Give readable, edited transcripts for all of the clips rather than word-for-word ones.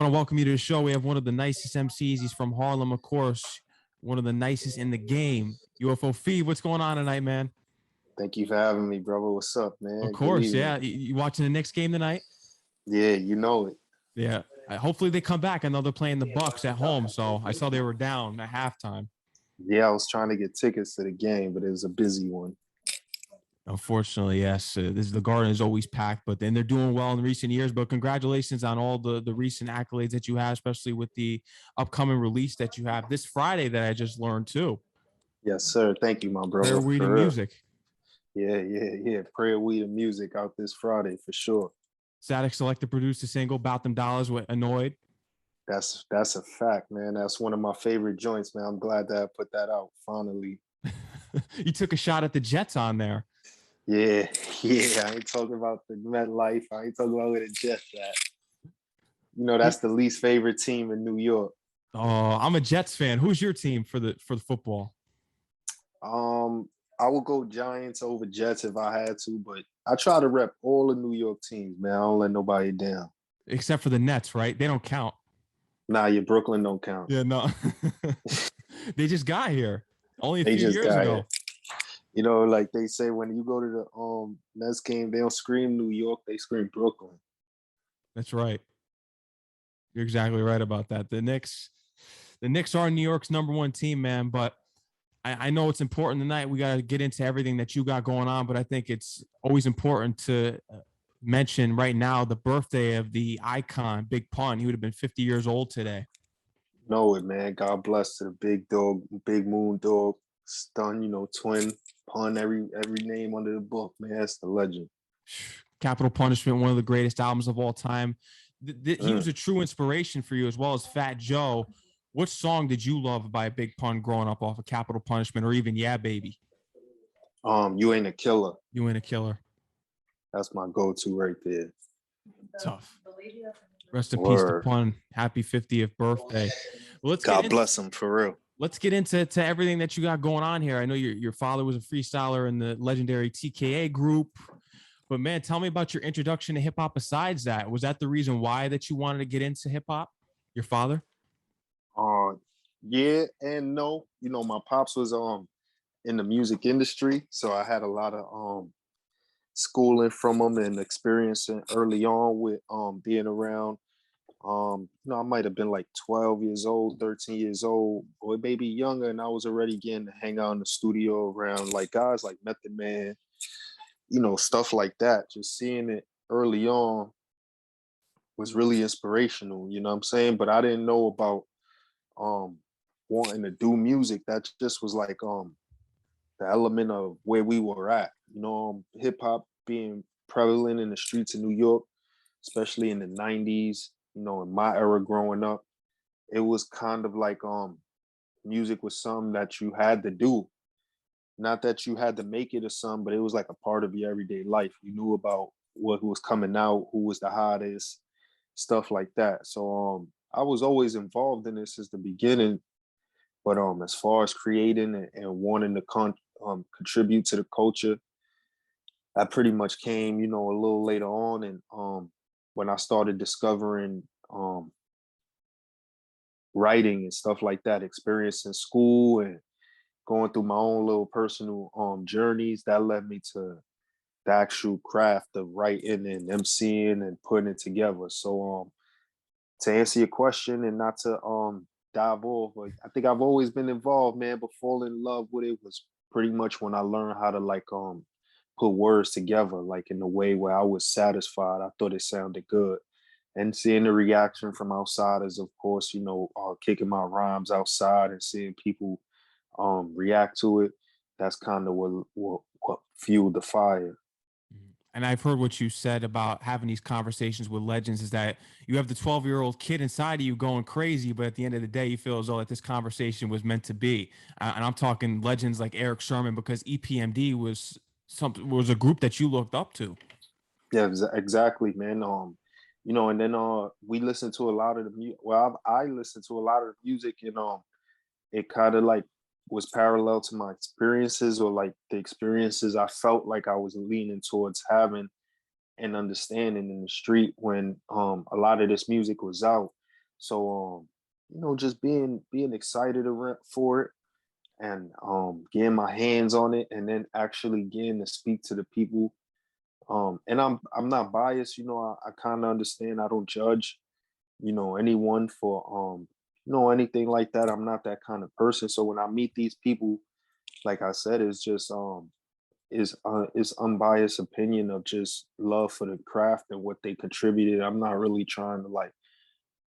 I want to welcome you to the show. We have one of the nicest MCs. He's from Harlem, of course. One of the nicest in the game. UFO Fev, what's going on tonight, man? Thank you for having me, brother. What's up, man? Of course, yeah. You watching the Knicks game tonight? Yeah, you know it. Yeah. Hopefully they come back. I know they're playing the Bucks at home, so I saw they were down at halftime. Yeah, I was trying to get tickets to the game, but it was a busy one. Unfortunately, yes. The Garden is always packed, but then they're doing well in recent years. But congratulations on all the recent accolades that you have, especially with the upcoming release that you have this Friday that I just learned too. Yes, sir. Thank you, my brother. Prayer, Weed, and Music. Yeah. Prayer, Weed, and Music out this Friday for sure. Static Selector produced the single "Bout Them Dollars" with Annoyed. That's a fact, man. That's one of my favorite joints, man. I'm glad that I put that out finally. You took a shot at the Jets on there. Yeah. I ain't talking about the MetLife. I ain't talking about where the Jets at. You know, that's the least favorite team in New York. Oh, I'm a Jets fan. Who's your team for the football? I would go Giants over Jets if I had to, but I try to rep all the New York teams, man. I don't let nobody down. Except for the Nets, right? They don't count. Nah, your Brooklyn don't count. Yeah, no. They just got here only a few years ago. Here. You know, like they say, when you go to the Nets game, they don't scream New York, they scream Brooklyn. That's right. You're exactly right about that. The Knicks are New York's #1 team, man. But I know it's important tonight. We got to get into everything that you got going on, but I think it's always important to mention right now the birthday of the icon, Big Pun. He would have been 50 years old today. Know it, man. God bless to the big dog, Big Moon Dog, Stun, Twin, Pun, every name under the book, man. That's the legend. Capital Punishment, one of the greatest albums of all time. He was a true inspiration for you, as well as Fat Joe. What song did you love by Big Pun growing up off of Capital Punishment, or even Yeah Baby? You Ain't a Killer. You Ain't a Killer. That's my go-to right there. Tough. Rest in peace to Pun. Happy 50th birthday. Well, God bless him, for real. Let's get into everything that you got going on here. I know your father was a freestyler in the legendary TKA group. But man, tell me about your introduction to hip hop. Besides that, was that the reason why that you wanted to get into hip hop? Your father? Yeah and no. My pops was in the music industry, so I had a lot of schooling from him and experiencing early on with being around. I might have been like 12 years old, 13 years old, or maybe younger, and I was already getting to hang out in the studio around like guys like Method Man. Stuff like that. Just seeing it early on was really inspirational, you know what I'm saying? But I didn't know about wanting to do music. That just was like the element of where we were at. Hip hop being prevalent in the streets of New York, especially in the 90s, in my era growing up. It was kind of like music was something that you had to do. Not that you had to make it or something, but it was like a part of your everyday life. You knew about what was coming out, who was the hottest, stuff like that. So I was always involved in this since the beginning. But as far as creating and wanting to contribute to the culture, that pretty much came, a little later on. And when I started discovering writing and stuff like that, experience in school and going through my own little personal journeys, that led me to the actual craft of writing and MCing and putting it together. So to answer your question and not to dive off, like, I think I've always been involved, man, but falling in love with it was pretty much when I learned how to like put words together, like in a way where I was satisfied. I thought it sounded good. And seeing the reaction from outsiders, of course, kicking my rhymes outside and seeing people react to it, that's kind of what fueled the fire. And I've heard what you said about having these conversations with legends, is that you have the 12-year-old kid inside of you going crazy, but at the end of the day, you feel as though that this conversation was meant to be. And I'm talking legends like Eric Sherman, because EPMD was a group that you looked up to. Yeah, exactly, man. And then we listened to a lot of the music. Well, I listened to a lot of the music, and it kind of like was parallel to my experiences, or like the experiences I felt like I was leaning towards having and understanding in the street when a lot of this music was out. So just being excited for it, and getting my hands on it, and then actually getting to speak to the people. And I'm not biased, I kind of understand. I don't judge, anyone for anything like that. I'm not that kind of person. So when I meet these people, like I said, it's just is unbiased opinion of just love for the craft and what they contributed. I'm not really trying to like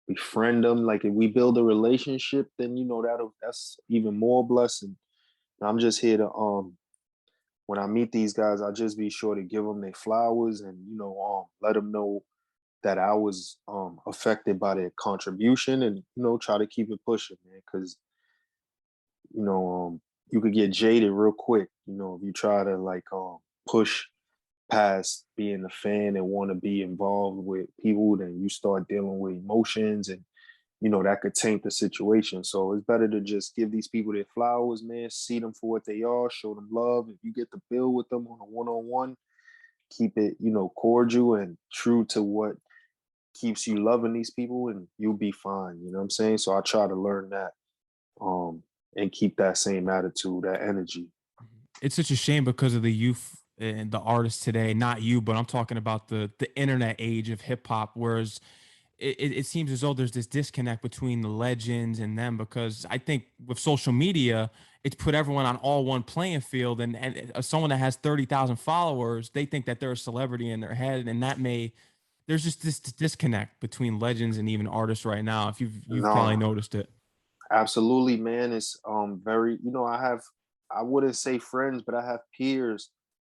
befriend them. Like if we build a relationship, then that's even more blessing. I'm just here to when I meet these guys, I just be sure to give them their flowers, and let them know that I was affected by their contribution, and try to keep it pushing, man, because you know um you could get jaded real quick, if you try to like push past being a fan and want to be involved with people. Then you start dealing with emotions, and that could taint the situation. So it's better to just give these people their flowers, man, see them for what they are, show them love. If you get to build with them on a one-on-one, keep it, cordial and true to what keeps you loving these people, and you'll be fine. You know what I'm saying? So I try to learn that, and keep that same attitude, that energy. It's such a shame because of the youth and the artists today. Not you, but I'm talking about the internet age of hip hop. Whereas it seems as though there's this disconnect between the legends and them, because I think with social media, it's put everyone on all one playing field. And someone that has 30,000 followers, they think that they're a celebrity in their head, and that may there's just this disconnect between legends and even artists right now. If you've probably No, noticed it. absolutely, man. It's very, I wouldn't say friends, but I have peers,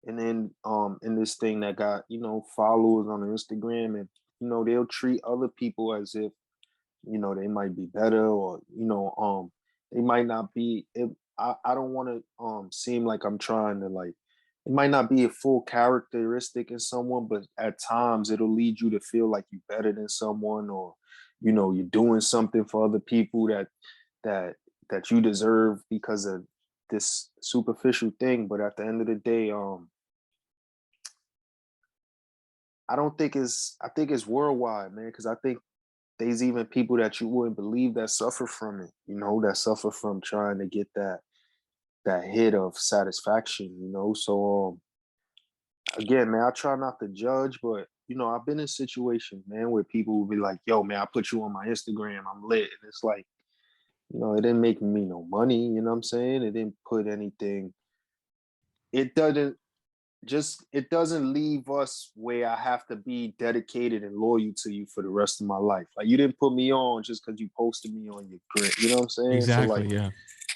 and then in this thing that got, followers on Instagram, and they'll treat other people as if they might be better, or they might not be. I don't want to seem like I'm trying to like, it might not be a full characteristic in someone, but at times it'll lead you to feel like you're better than someone, or you're doing something for other people that that you deserve because of this superficial thing. But at the end of the day, I don't think it's I think it's worldwide, man, because I think there's even people that you wouldn't believe that suffer from it, that suffer from trying to get that hit of satisfaction, So again, man, I try not to judge, but I've been in situations, man, where people will be like, "Yo, man, I put you on my Instagram, I'm lit," and it's like, it didn't make me no money. You know what I'm saying? It didn't put anything. It doesn't it doesn't leave us where I have to be dedicated and loyal to you for the rest of my life. Like you didn't put me on just because you posted me on your grid. You know what I'm saying? So like, Exactly. Yeah.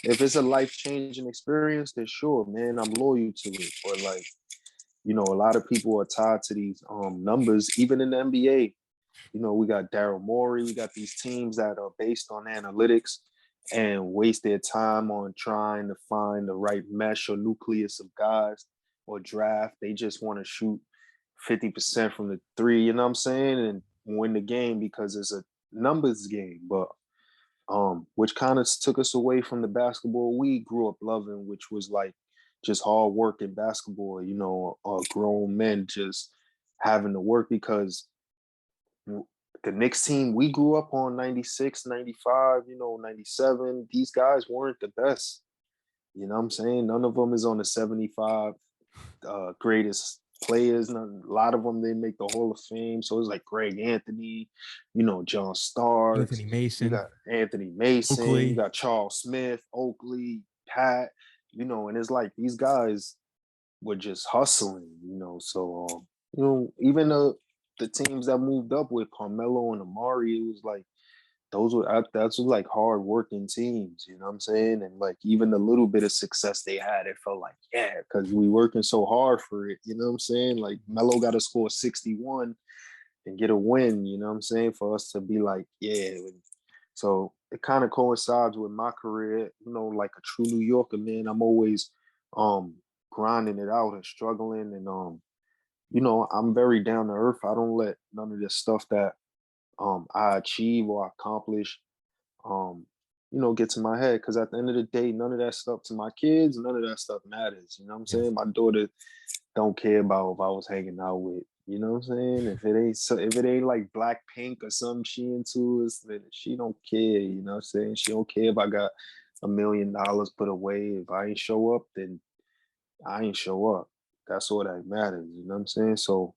if it's a life changing experience, then sure, man, I'm loyal to it. But like, a lot of people are tied to these numbers, even in the NBA. We got Daryl Morey, we got these teams that are based on analytics and waste their time on trying to find the right mesh or nucleus of guys or draft. They just want to shoot 50% from the three, you know what I'm saying? And win the game because it's a numbers game. But which kind of took us away from the basketball we grew up loving, which was like just hard work in basketball, grown men just having to work because the Knicks team we grew up on 96, 95, 97, these guys weren't the best. You know what I'm saying? None of them is on the 75 greatest players. None, a lot of them didn't make the Hall of Fame. So it's like Greg Anthony, John Starks. Anthony You Mason, got Anthony Mason. You Oakley. got Charles Smith, Oakley, Pat. And it's like these guys were just hustling. So even the teams that moved up with Carmelo and Amari, it was like that's like hard working teams, you know what I'm saying? And like even the little bit of success they had, it felt like, yeah, because we working so hard for it, you know what I'm saying? Like Melo got to score 61 and get a win, you know what I'm saying? For us to be like, yeah. So it kind of coincides with my career, like a true New Yorker, man. I'm always um grinding it out and struggling, and I'm very down to earth. I don't let none of this stuff that I achieve or accomplish, um, get to my head. Because at the end of the day, none of that stuff to my kids, none of that stuff matters. You know what I'm Yes. saying? My daughter don't care about if I was hanging out with You know what I'm saying? If it ain't like Blackpink or something she into us, then she don't care. You know what I'm saying? She don't care if I got $1 million put away. If I ain't show up, then I ain't show up. That's all that matters. You know what I'm saying? So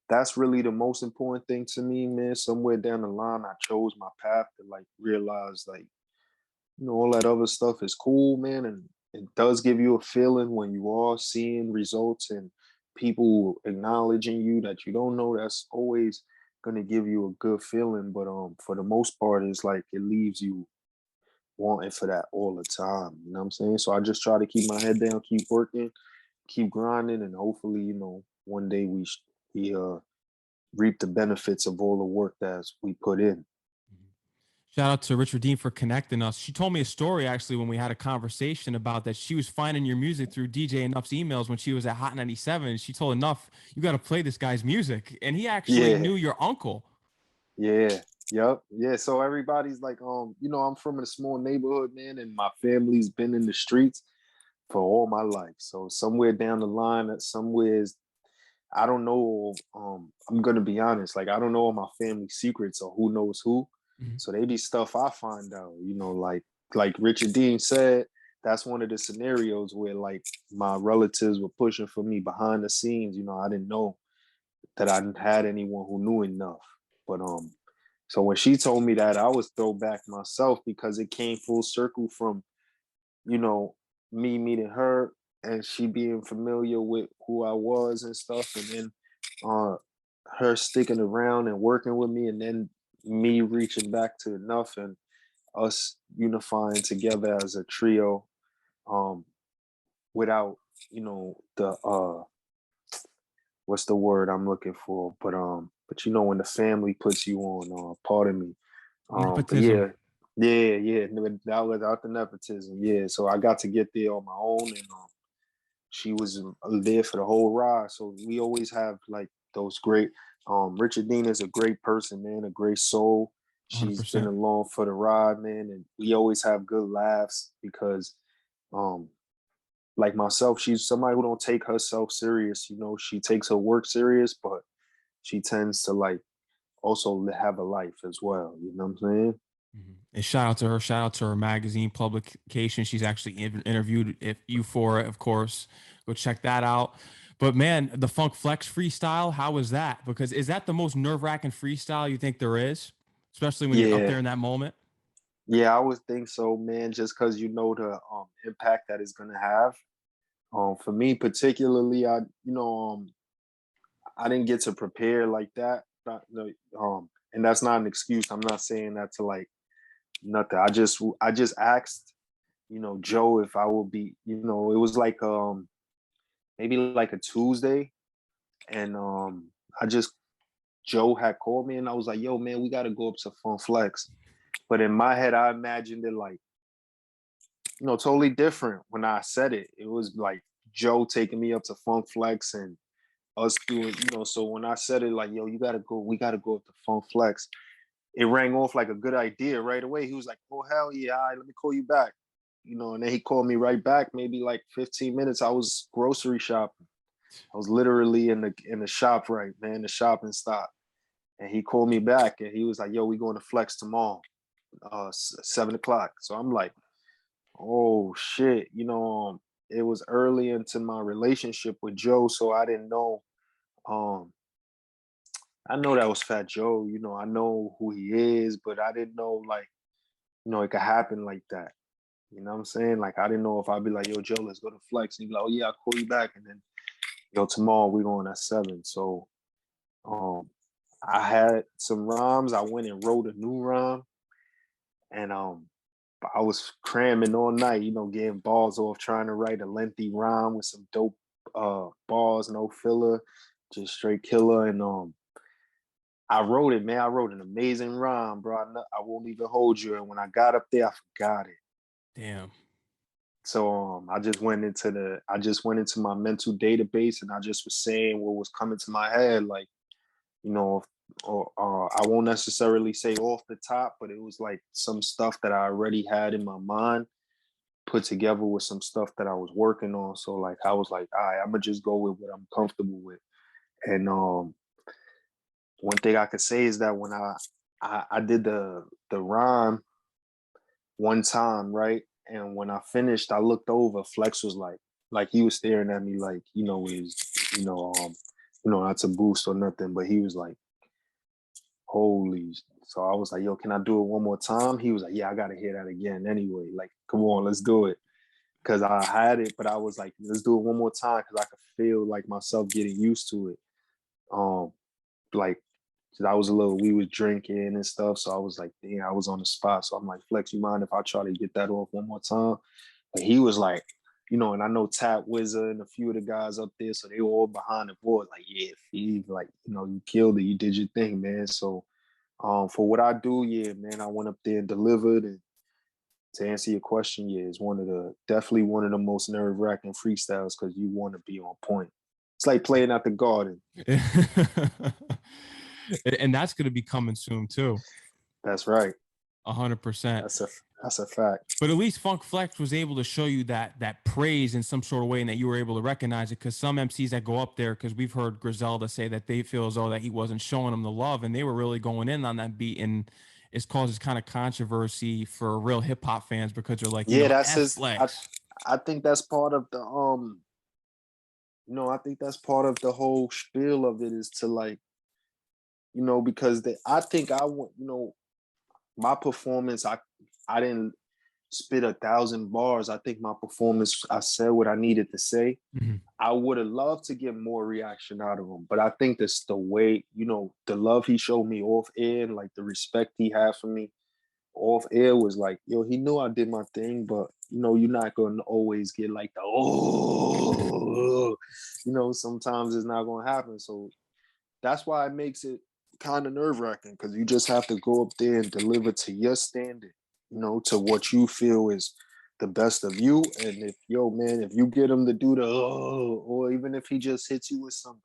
that's really the most important thing to me, man. Somewhere down the line, I chose my path to like realize like, all that other stuff is cool, man. And it does give you a feeling when you are seeing results and people acknowledging you that you don't know. That's always gonna give you a good feeling. But for the most part, it's like it leaves you wanting for that all the time. You know what I'm saying? So I just try to keep my head down, keep working, keep grinding, and hopefully, one day we reap the benefits of all the work that we put in. Shout out to Richard Dean for connecting us. She told me a story actually when we had a conversation about that. She was finding your music through DJ Enough's emails when she was at Hot 97. She told Enough, you got to play this guy's music. And he actually Yeah, knew your uncle. yeah, yep, yeah. So everybody's like, I'm from a small neighborhood, man, and my family's been in the streets for all my life. So somewhere down the line, somewhere is I don't know. I'm gonna be honest. Like I don't know all my family secrets or who knows who. Mhm. So they be stuff I find out. Like Richard Dean said, that's one of the scenarios where like my relatives were pushing for me behind the scenes. I didn't know that I had anyone who knew enough. But so when she told me that, I was thrown back myself because it came full circle from you know, me meeting her and she being familiar with who I was and stuff, and then her sticking around and working with me, and then me reaching back to Enough and us unifying together as a trio, um, without the what's the word I'm looking for, but when the family puts you on, pardon me, but Nepotism. yeah, yeah, that was out the nepotism. Yeah, so I got to get there on my own, and she was there for the whole ride. So we always have like those great. Richard Dean is a great person, man, a great soul. She's been 100%. along for the ride, man, and we always have good laughs because, um, like myself, she's somebody who don't take herself serious. She takes her work serious, but she tends to like also have a life as well. You know what I'm saying? Mhm. And shout out to her. Shout out to her magazine publication. She's actually interviewed if you for it, of course. Go check that out. But man, the Funk Flex freestyle, how was that? Because is that the most nerve wracking freestyle you think there is, especially when you're up there Yeah, in that moment? yeah, I would think so, man. Just because the impact that it's gonna have. For me particularly, I didn't get to prepare like that. No, and that's not an excuse. I'm not saying that to like nothing. I just asked, Joe if I will be. It was like maybe like a Tuesday, and I just Joe had called me, and I was like, "Yo, man, we got to go up to Fun Flex." But in my head, I imagined it like totally different. When I said it, it was like Joe taking me up to Funk Flex and us doing, so when I said it like, yo, you gotta go, we gotta go up to Funk Flex, it rang off like a good idea right away. He was like, oh hell yeah, all right, let me call you back. And then he called me right back, maybe like 15 minutes. I was grocery shopping. I was literally in the shop, right, man, the shopping stop. And he called me back and he was like, yo, we going to Flex tomorrow, 7 o'clock. So I'm like, oh shit, it was early into my relationship with Joe, so I didn't know. Um, I know that was Fat Joe. I know who he is, but I didn't know like, it could happen like that. You know what I'm saying? Like I didn't know if I'd be like, yo, Joe, let's go to Flex. And he'd be like, oh yeah, I'll call you back. And then, yo, tomorrow we're going at 7. So um I had some rhymes. I went and wrote a new rhyme, and I was cramming all night, getting balls off, trying to write a lengthy rhyme with some dope bars, no filler, just straight killer. And I wrote it, man. I wrote an amazing rhyme, bro. I won't even hold you. And when I got up there, I forgot it. Damn. So I just went into my mental database, and I just was saying what was coming to my head, like, you know, or I won't necessarily say off the top, but it was like some stuff that I already had in my mind put together with some stuff that I was working on. So like I was like, all right, I'm gonna just go with what I'm comfortable with. And one thing I could say is that when I did the rhyme one time, right? And when I finished, I looked over. Flex was like he was staring at me like, is, not to boost or nothing, but he was like, holy. So I was like, yo, can I do it one more time? He was like, yeah, I gotta hear that again anyway. Like, come on, let's do it. Cause I had it, but I was like, let's do it one more time because I could feel like myself getting used to it. Like, cause we was drinking and stuff. So I was like, dang, I was on the spot. So I'm like, Flex, you mind if I try to get that off one more time? And he was like, and I know Tap Wizard and a few of the guys up there, so they were all behind the board, like, yeah, Fev, like, you killed it, you did your thing, man. So for what I do, yeah, man, I went up there and delivered. And to answer your question, yeah, it's definitely one of the most nerve-wracking freestyles because you want to be on point. It's like playing at the Garden. And that's going to be coming soon too. That's right. 100%. That's a fact. But at least Funk Flex was able to show you that praise in some sort of way, and that you were able to recognize it. Because some MCs that go up there, because we've heard Griselda say that they feel as though that he wasn't showing them the love, and they were really going in on that beat, and it causes kind of controversy for real hip hop fans because they're like, that's his. Flex. I think that's part of the I think that's part of the whole spiel of it is to like, because I think I want, my performance, I didn't spit 1,000 bars. I think my performance, I said what I needed to say. Mm-hmm. I would have loved to get more reaction out of him, but I think that's the way, the love he showed me off air, and like the respect he had for me off air was like, yo, he knew I did my thing, but you're not gonna always get like the sometimes it's not gonna happen. So that's why it makes it kind of nerve-wracking, because you just have to go up there and deliver to your standard, to what you feel is the best of you. And if you get him to do the or even if he just hits you with some,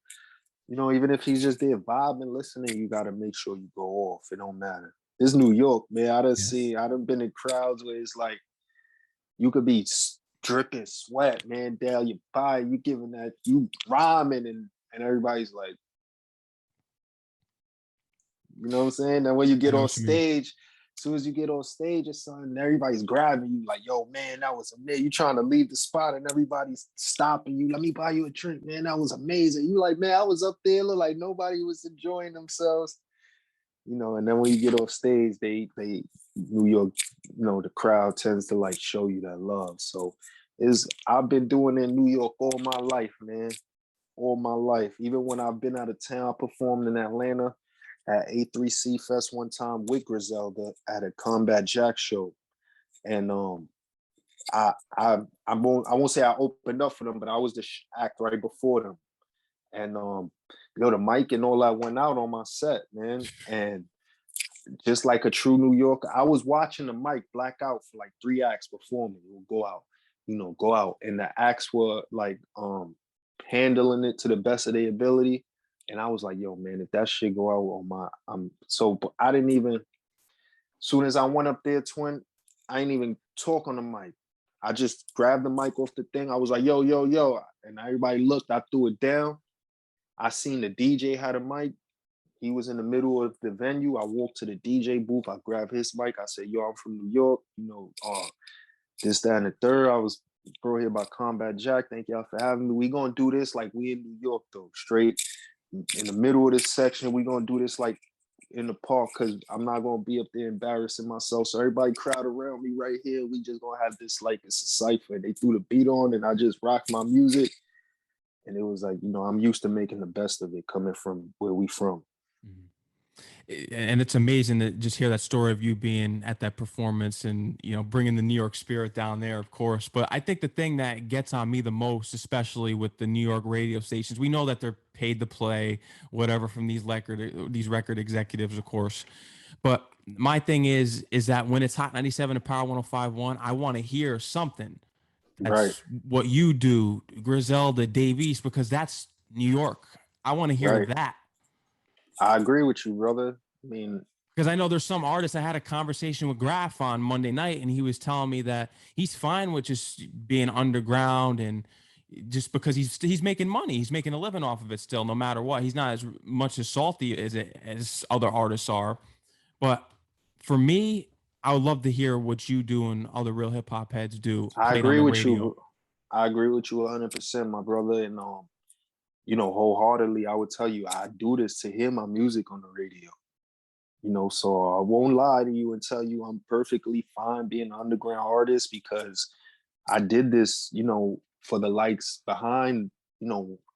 even if he's just there vibing, listening, you got to make sure you go off. It don't matter. It's New York, man. I done been in crowds where it's like you could be dripping sweat, man, down your body. You giving that, you rhyming, and everybody's like, you know what I'm saying? And when you get on stage, as soon as you get on stage or something, everybody's grabbing you like, yo, man, that was amazing. You trying to leave the spot and everybody's stopping you. Let me buy you a drink, man. That was amazing. You like, man, I was up there, look like nobody was enjoying themselves. And then when you get off stage, they New York, the crowd tends to like show you that love. So I've been doing it in New York all my life, man. All my life. Even when I've been out of town, I performed in Atlanta at A3C Fest one time with Griselda at a Combat Jack show. And I won't say I opened up for them, but I was the act right before them. And the mic and all that went out on my set, man. And just like a true New Yorker, I was watching the mic black out for like 3 acts before me. It would go out. And the acts were like handling it to the best of their ability. And I was like, yo, man, if that shit go out on but I didn't even, soon as I went up there, twin, I didn't even talk on the mic. I just grabbed the mic off the thing. I was like, yo, yo, yo. And everybody looked, I threw it down. I seen the DJ had a mic. He was in the middle of the venue. I walked to the DJ booth. I grabbed his mic. I said, yo, I'm from New York. This, that, and the third. I was brought here by Combat Jack. Thank y'all for having me. We gonna do this like we in New York though. Straight in the middle of this section. We gonna do this like in the park, because I'm not gonna be up there embarrassing myself. So everybody crowd around me right here. We just gonna have this like it's a cipher. They threw the beat on and I just rocked my music. And it was like, I'm used to making the best of it coming from where we from. And it's amazing to just hear that story of you being at that performance and, bringing the New York spirit down there, of course. But I think the thing that gets on me the most, especially with the New York radio stations, we know that they're paid to play whatever from these record executives, of course. But my thing is that when it's Hot 97 and Power 105.1, I want to hear something. That's right. What you do, Griselda, Dave East, because that's New York. I want to hear that. I agree with you, brother. I mean, because I know there's some artists. I had a conversation with Graf on Monday night, and he was telling me that he's fine with just being underground and, just because he's making money, he's making a living off of it still, no matter what. He's not as much as salty as other artists are. But for me, I would love to hear what you do and other real hip hop heads do I played on agree the with radio. you. I agree with you 100%, my brother. And wholeheartedly, I would tell you, I do this to hear my music on the radio. So I won't lie to you and tell you I'm perfectly fine being an underground artist, because I did this, for the likes behind,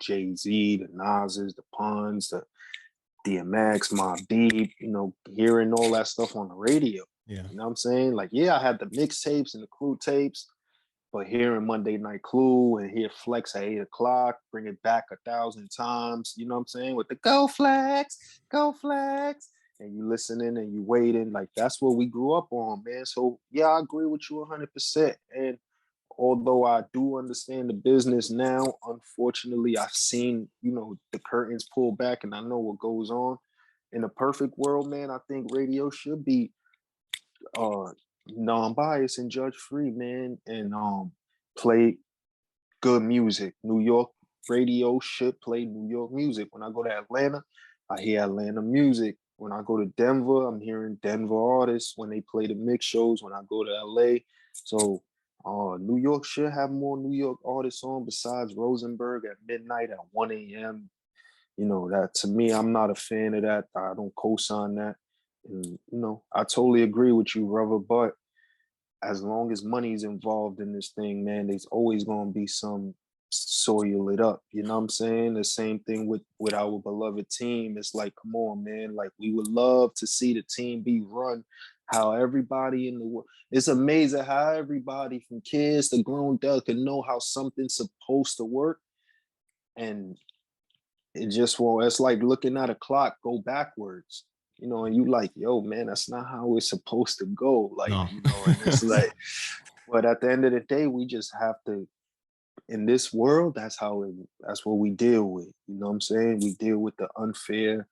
Jay-Z, the Nas's, the Puns, the DMX, Mobb Deep, hearing all that stuff on the radio. Yeah. You know what I'm saying? Like, yeah, I had the mixtapes and the Clue tapes, but hearing Monday Night Clue and hear Flex at 8 o'clock, bring it back 1,000 times, you know what I'm saying? With the go Flex, and you listening and you waiting, like that's what we grew up on, man. So yeah, I agree with you 100%. And although I do understand the business now, unfortunately, I've seen, the curtains pull back and I know what goes on. In a perfect world, man, I think radio should be non-biased and judge-free, man, and play good music. New York radio should play New York music. When I go to Atlanta, I hear Atlanta music. When I go to Denver, I'm hearing Denver artists when they play the mix shows. When I go to LA, so New York should have more New York artists on besides Rosenberg at midnight at 1 a.m. That to me, I'm not a fan of that. I don't co-sign that. And, I totally agree with you, brother. But as long as money's involved in this thing, man, there's always going to be some soil it up. You know what I'm saying? The same thing with our beloved team. It's like, come on, man. Like, we would love to see the team be run how everybody in the world. It's amazing how everybody from kids to grown up can know how something's supposed to work. And it just won't. It's like looking at a clock go backwards, and you like, yo, man, that's not how it's supposed to go. Like, No. and it's like, but at the end of the day, we just have to, in this world, that's what we deal with. You know what I'm saying? We deal with the unfair,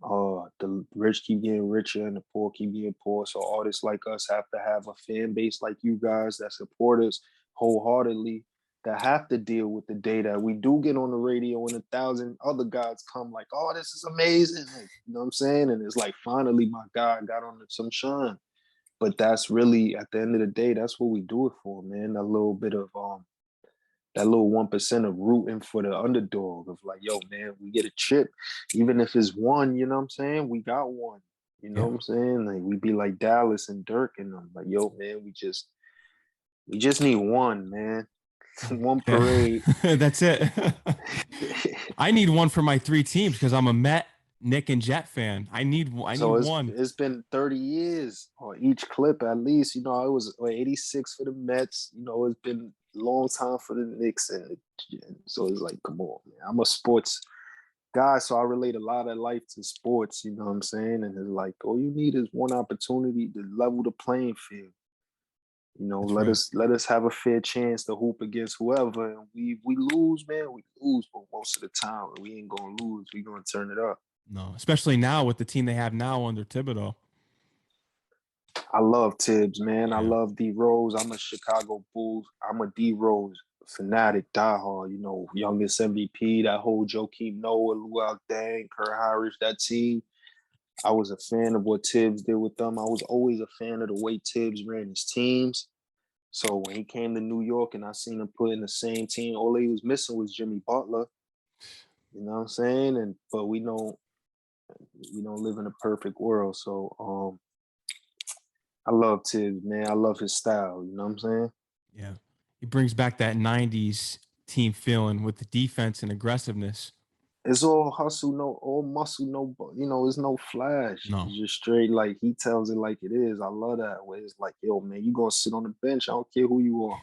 the rich keep getting richer and the poor keep getting poor. So artists like us have to have a fan base like you guys that support us wholeheartedly, that have to deal with the day that we do get on the radio and 1,000 other guys come like, oh, this is amazing. Like, you know what I'm saying? And it's like, finally, my guy got on some shine. But that's really, at the end of the day, that's what we do it for, man. A little bit of that little 1% of rooting for the underdog of like, yo, man, we get a chip, even if it's one, you know what I'm saying? We got one, you know Yeah. what I'm saying? Like, we be like Dallas and Dirk and them, like, yo, man, we just need one, man. One parade. That's it. I need one for my three teams because I'm a Met, Nick, and Jet fan. I need So one. it's been 30 years on each clip at least. It was 86 for the Mets. It's been a long time for the Knicks, and so it's like, come on, man. I'm a sports guy, so I relate a lot of life to sports. You know what I'm saying? And it's like, all you need is one opportunity to level the playing field. That's Let right. us have a fair chance to hoop against whoever. And we lose, man. We lose, but most of the time we ain't gonna lose. We gonna turn it up. No, especially now with the team they have now under Thibodeau. I love Tibbs, man. I Yeah. love D Rose. I'm a Chicago Bulls. I'm a D Rose fanatic, diehard. Youngest MVP. That whole Joakim Noah, Luol Deng, Kurt Harris, that team. I was a fan of what Tibbs did with them. I was always a fan of the way Tibbs ran his teams. So when he came to New York and I seen him put in the same team, all he was missing was Jimmy Butler. You know what I'm saying? But we don't live in a perfect world. So I love Tibbs, man. I love his style. You know what I'm saying? Yeah. He brings back that 90s team feeling with the defense and aggressiveness. It's all hustle, all muscle, it's no flash. No. It's just straight, like, he tells it like it is. I love that way. It's like, yo, man, you gonna sit on the bench. I don't care who you are.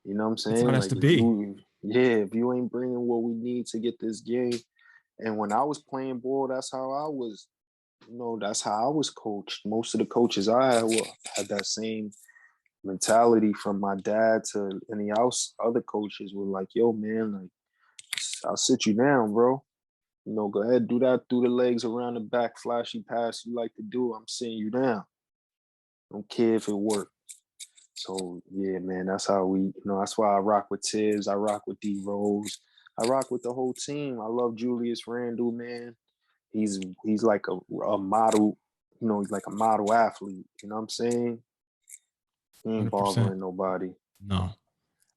You know what I'm That's how it saying? has Like, to be. if you ain't bringing what we need to get this game. And when I was playing ball, that's how I was, that's how I was coached. Most of the coaches I had that same mentality, from my dad to any else. Other coaches were like, yo, man, like, I'll sit you down, bro. Go ahead, do that through the legs around the back, flashy pass you like to do. I'm sitting you down. Don't care if it worked. So yeah, man, that's how we, that's why I rock with Tibbs, I rock with D Rose, I rock with the whole team. I love Julius Randle, man. He's like a model, he's like a model athlete. You know what I'm saying? He ain't 100%. bothering nobody. No.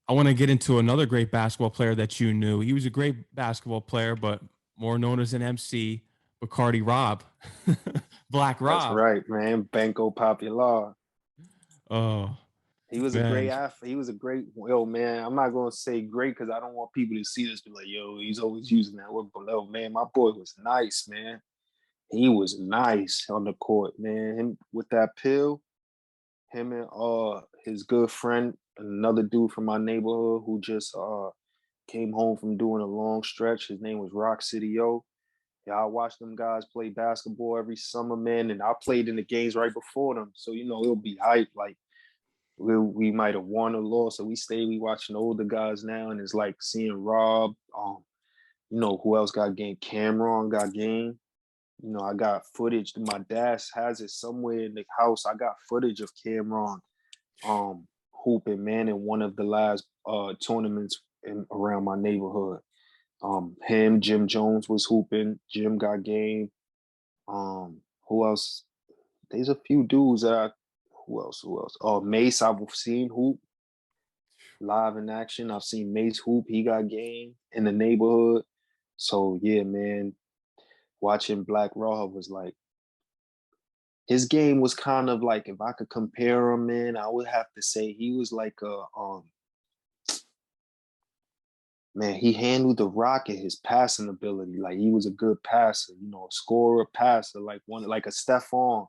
I want to get into another great basketball player that you knew. He was a great basketball player, but more known as an MC, Bacardi Rob. Black That's Rob. right, man. Banco Popular. Oh, He was a great man. athlete. He was a great, yo, man. I'm not gonna say great because I don't want people to see this be like, yo, he's always using that word below. Man, my boy was nice, man. He was nice on the court, man. Him with that pill, him and his good friend, another dude from my neighborhood who just came home from doing a long stretch. His name was Rock City O. Yeah, I watched them guys play basketball every summer, man, and I played in the games right before them. So it'll be hype. Like we might have won or lost, so we watching the older guys now, and it's like seeing Rob. Who else got game? Cameron got game. I got footage. My dad has it somewhere in the house. I got footage of Cameron hooping, man, in one of the last tournaments around my neighborhood. Jim Jones was hooping. Jim got game. Who else? There's a few dudes who else? Mace, I've seen hoop live in action. I've seen Mace hoop. He got game in the neighborhood. So yeah, man, watching Black Raw was like, his game was kind of like, if I could compare him, man, I would have to say he was like man, he handled the rock and his passing ability. Like he was a good passer, a scorer, passer, like a Stephon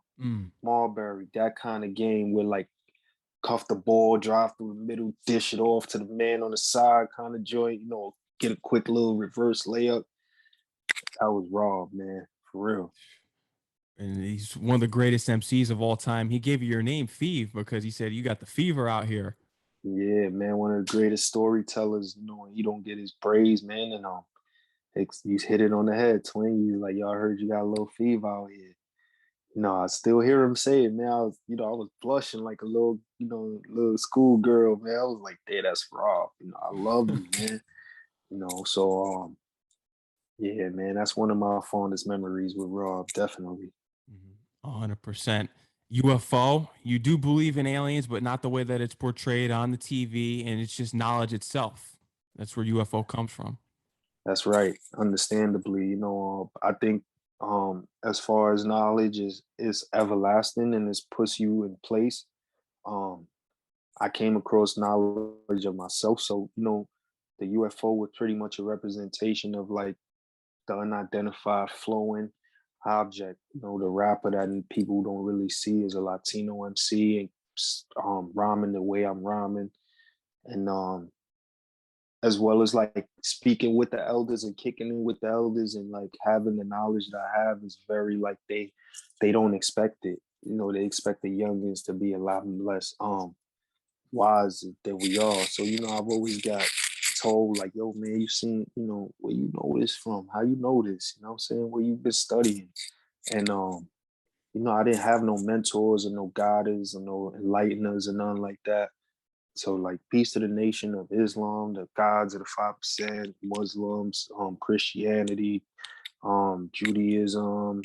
Marbury, that kind of game where like cuff the ball, drive through the middle, dish it off to the man on the side kind of joint, get a quick little reverse layup. That was raw, man, for real. And he's one of the greatest MCs of all time. He gave you your name, Fev, because he said you got the fever out here. Yeah, man, one of the greatest storytellers, and he don't get his praise, man. And he's hit it on the head, twin. He's like, y'all heard you got a little fever out here. I still hear him say it, man. I was blushing like a little schoolgirl, man. I was like, "Hey, that's Rob." I love you, man. So yeah, man, that's one of my fondest memories with Rob, definitely. 100%. UFO, you do believe in aliens, but not the way that it's portrayed on the TV, and it's just knowledge itself. That's where UFO comes from. That's right. Understandably, I think as far as knowledge is everlasting and it puts you in place. Um, I came across knowledge of myself. So, the UFO was pretty much a representation of like the unidentified flowing object. The rapper that people don't really see is a Latino MC and rhyming the way I'm rhyming. And as well as like speaking with the elders and kicking in with the elders and like having the knowledge that I have is very like they don't expect it. They expect the youngins to be a lot less wise than we are. So, I've always got told like, yo, man, you seen, where you know this from? How you know this? You know what I'm saying? Where you been studying? And I didn't have no mentors or no guiders or no enlighteners or nothing like that. So like peace to the nation of Islam, the gods of the 5%, Muslims, Christianity, Judaism,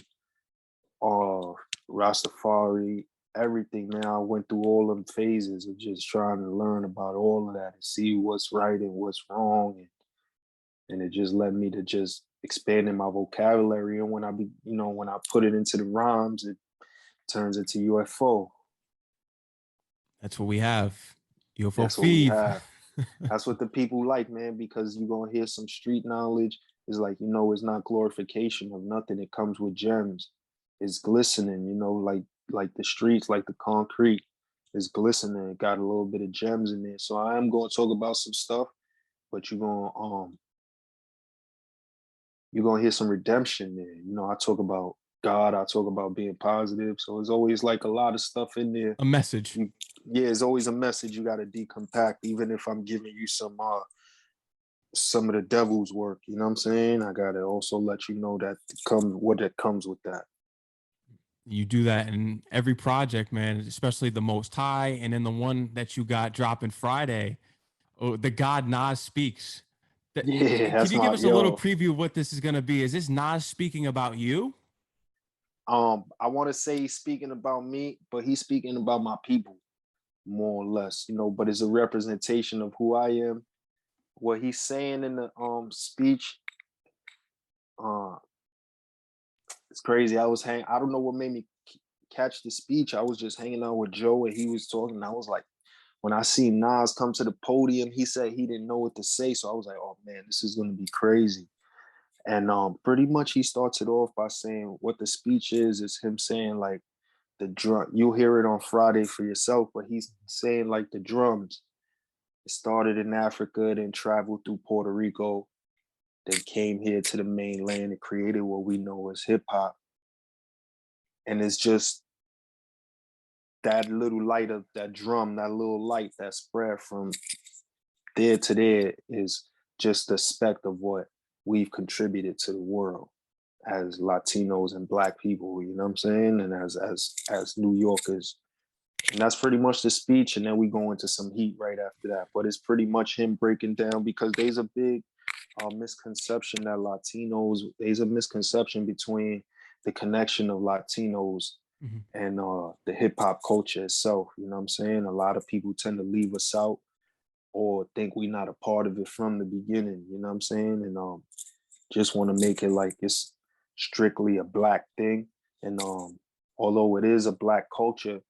uh Rastafari, everything, man. I went through all them phases of just trying to learn about all of that and see what's right and what's wrong. And it just led me to just expanding my vocabulary. And when when I put it into the rhymes, it turns into UFO. That's what we have. UFO That's what we Fev. have. That's what the people like, man, because you're gonna hear some street knowledge. It's like, it's not glorification of nothing. It comes with gems. It's glistening, like the streets, like the concrete is glistening. It got a little bit of gems in there. So I am gonna talk about some stuff, but you're gonna hear some redemption there. I talk about God, I talk about being positive. So it's always like a lot of stuff in there. A message. Yeah, it's always a message you gotta decompact, even if I'm giving you some of the devil's work, you know what I'm saying? I gotta also let you know that comes what that comes with that. You do that in every project, man, especially the Most High, and then the one that you got dropping Friday. Oh, the God Nas speaks. Yeah, Can that's you give my us a little yo. preview of what this is going to be? Is this Nas speaking about you? I want to say he's speaking about me, but he's speaking about my people more or less, but it's a representation of who I am. What he's saying in the speech, uh, it's crazy. I don't know what made me catch the speech. I was just hanging out with Joe and he was talking. And I was like, when I see Nas come to the podium, he said he didn't know what to say. So I was like, oh man, this is gonna be crazy. And pretty much he starts it off by saying what the speech is him saying like the drum. You'll hear it on Friday for yourself, but he's saying like the drums. It started in Africa, then traveled through Puerto Rico, then came here to the mainland and created what we know as hip hop. And it's just that little light of that drum, that little light that spread from there to there is just a speck of what we've contributed to the world as Latinos and Black people, you know what I'm saying? And as New Yorkers. And that's pretty much the speech. And then we go into some heat right after that. But it's pretty much him breaking down because there's a big misconception that there's a misconception between the connection of Latinos Mm-hmm. and the hip hop culture itself. You know what I'm saying? A lot of people tend to leave us out or think we're not a part of it from the beginning. You know what I'm saying? And just want to make it like it's strictly a Black thing. And although it is a Black culture,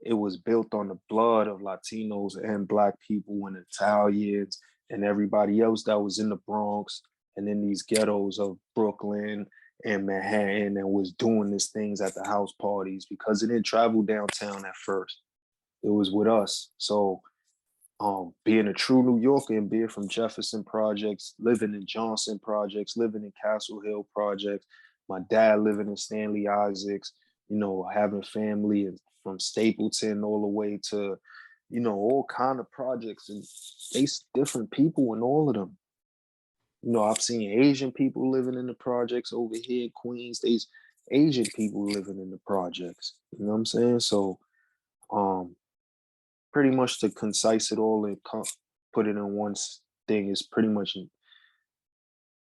it was built on the blood of Latinos and Black people and Italians and everybody else that was in the Bronx and in these ghettos of Brooklyn and Manhattan and was doing these things at the house parties because it didn't travel downtown at first. It was with us. So being a true New Yorker and being from Jefferson Projects, living in Johnson Projects, living in Castle Hill Projects, my dad living in Stanley Isaacs, having family and from Stapleton all the way to, all kind of projects and there's different people in all of them. I've seen Asian people living in the projects over here in Queens. There's Asian people living in the projects. You know what I'm saying? So um pretty much to concise it all and put it in one thing is pretty much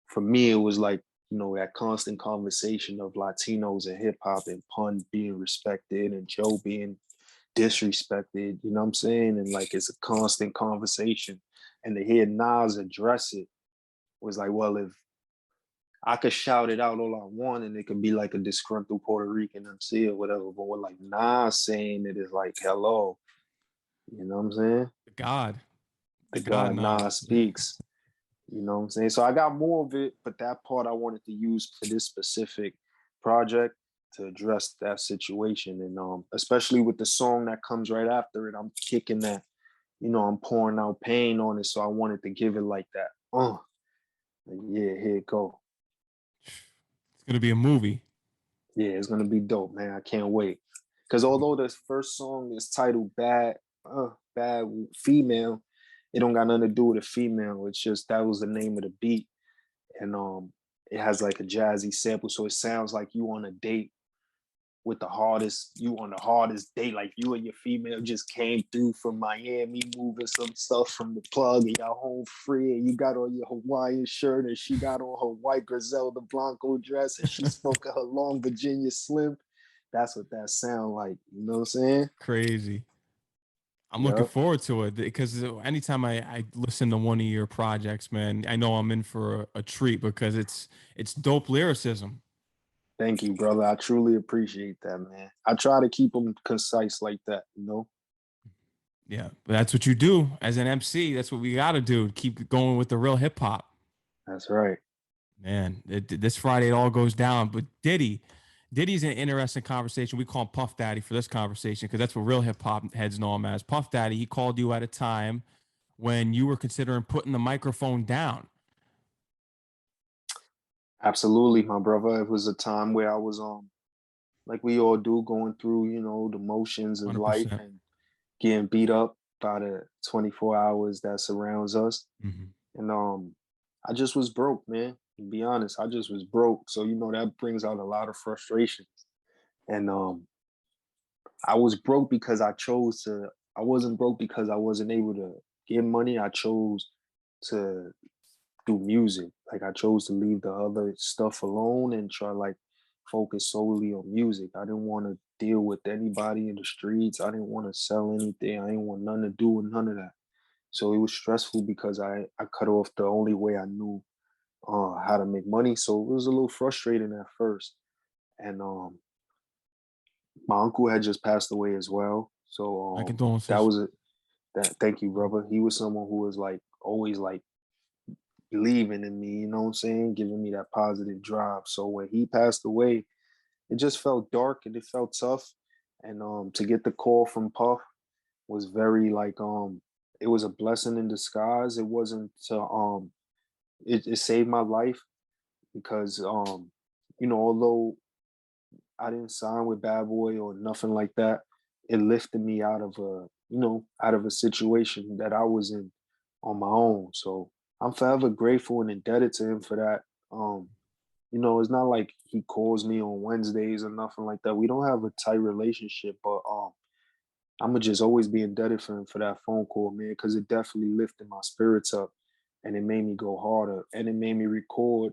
for me it was like that constant conversation of Latinos and hip hop and Pun being respected and Joe being disrespected, you know what I'm saying? And like it's a constant conversation. And to hear Nas address it was like, well, if I could shout it out all I want and it could be like a disgruntled Puerto Rican MC or whatever, but what like Nas saying it is like, hello, you know what I'm saying? God, The the God God Nas. Nas speaks. You know what I'm saying? So I got more of it, but that part I wanted to use for this specific project to address that situation. And especially with the song that comes right after it, I'm kicking that, I'm pouring out pain on it. So I wanted to give it like that. Yeah, here it go. It's gonna be a movie. Yeah, it's gonna be dope, man. I can't wait. Cause although the first song is titled Bad Female, it don't got nothing to do with a female. It's just that was the name of the beat. And it has like a jazzy sample. So it sounds like you on a date with you on the hardest date, like you and your female just came through from Miami moving some stuff from the plug and y'all home free and you got on your Hawaiian shirt and she got on her white Griselda Blanco dress and she spoke of her long Virginia Slim. That's what that sound like. You know what I'm saying? Crazy. I'm looking Yep. forward to it because anytime I listen to one of your projects, man, I know I'm in for a treat because it's dope lyricism. Thank you, brother. I truly appreciate that, man. I try to keep them concise like that. Yeah, but that's what you do as an MC. That's what we got to do. Keep going with the real hip hop. That's right. Man, this Friday it all goes down. But Diddy's an interesting conversation. We call him Puff Daddy for this conversation because that's what real hip hop heads know him as. Puff Daddy. He called you at a time when you were considering putting the microphone down. Absolutely, my brother. It was a time where I was like we all do, going through, the motions of life 100%. and getting beat up by the 24 hours that surrounds us. Mhm. And I just was broke, man. To be honest, I just was broke. So, that brings out a lot of frustration. And I was broke because I wasn't broke because I wasn't able to get money. I chose to do music. Like I chose to leave the other stuff alone and try like focus solely on music. I didn't want to deal with anybody in the streets. I didn't want to sell anything. I didn't want nothing to do with none of that. So it was stressful because I cut off the only way I knew how to make money. So it was a little frustrating at first. And my uncle had just passed away as well. My So that condolences. was a that thank you, brother. He was someone who was like always like believing in me, you know what I'm saying? Giving me that positive drive. So when he passed away, it just felt dark and it felt tough. And to get the call from Puff was very like it was a blessing in disguise. It wasn't to it saved my life because although I didn't sign with Bad Boy or nothing like that, it lifted me out of out of a situation that I was in on my own. So I'm forever grateful and indebted to him for that. It's not like he calls me on Wednesdays or nothing like that. We don't have a tight relationship, but I'ma just always be indebted for him for that phone call, man, because it definitely lifted my spirits up and it made me go harder and it made me record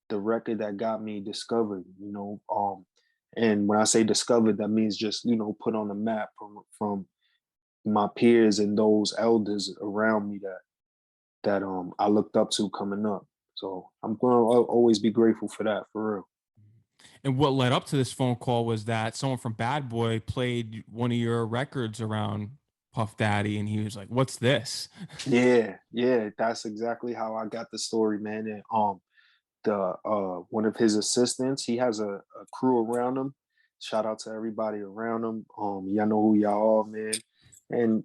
the record that got me discovered. And when I say discovered, that means just, put on the map from my peers and those elders around me that I looked up to coming up. So I'm gonna always be grateful for that, for real. And what led up to this phone call was that someone from Bad Boy played one of your records around Puff Daddy, and he was like, "What's this?" Yeah, yeah, that's exactly how I got the story, man. And the one of his assistants, he has a crew around him. Shout out to everybody around him. Y'all know who y'all are, man. And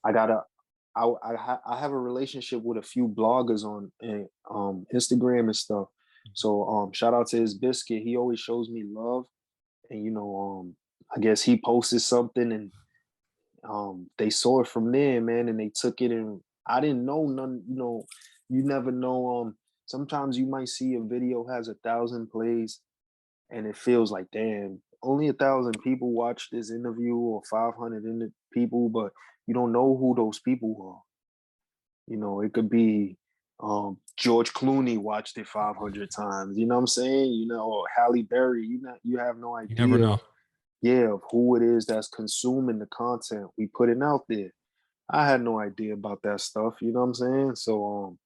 I got a I have a relationship with a few bloggers on Instagram and stuff. So shout out to his biscuit. He always shows me love. And I guess he posted something and they saw it from there, man, and they took it and I didn't know none, you never know. Sometimes you might see a video has 1,000 plays and it feels like, damn, only 1,000 people watch this interview or 500 people, but you don't know who those people are. It could be George Clooney watched it 500 times. You know what I'm saying? Or Halle Berry. You have no You never idea, know. yeah, of who it is that's consuming the content we putting out there. I had no idea about that stuff. You know what I'm saying? So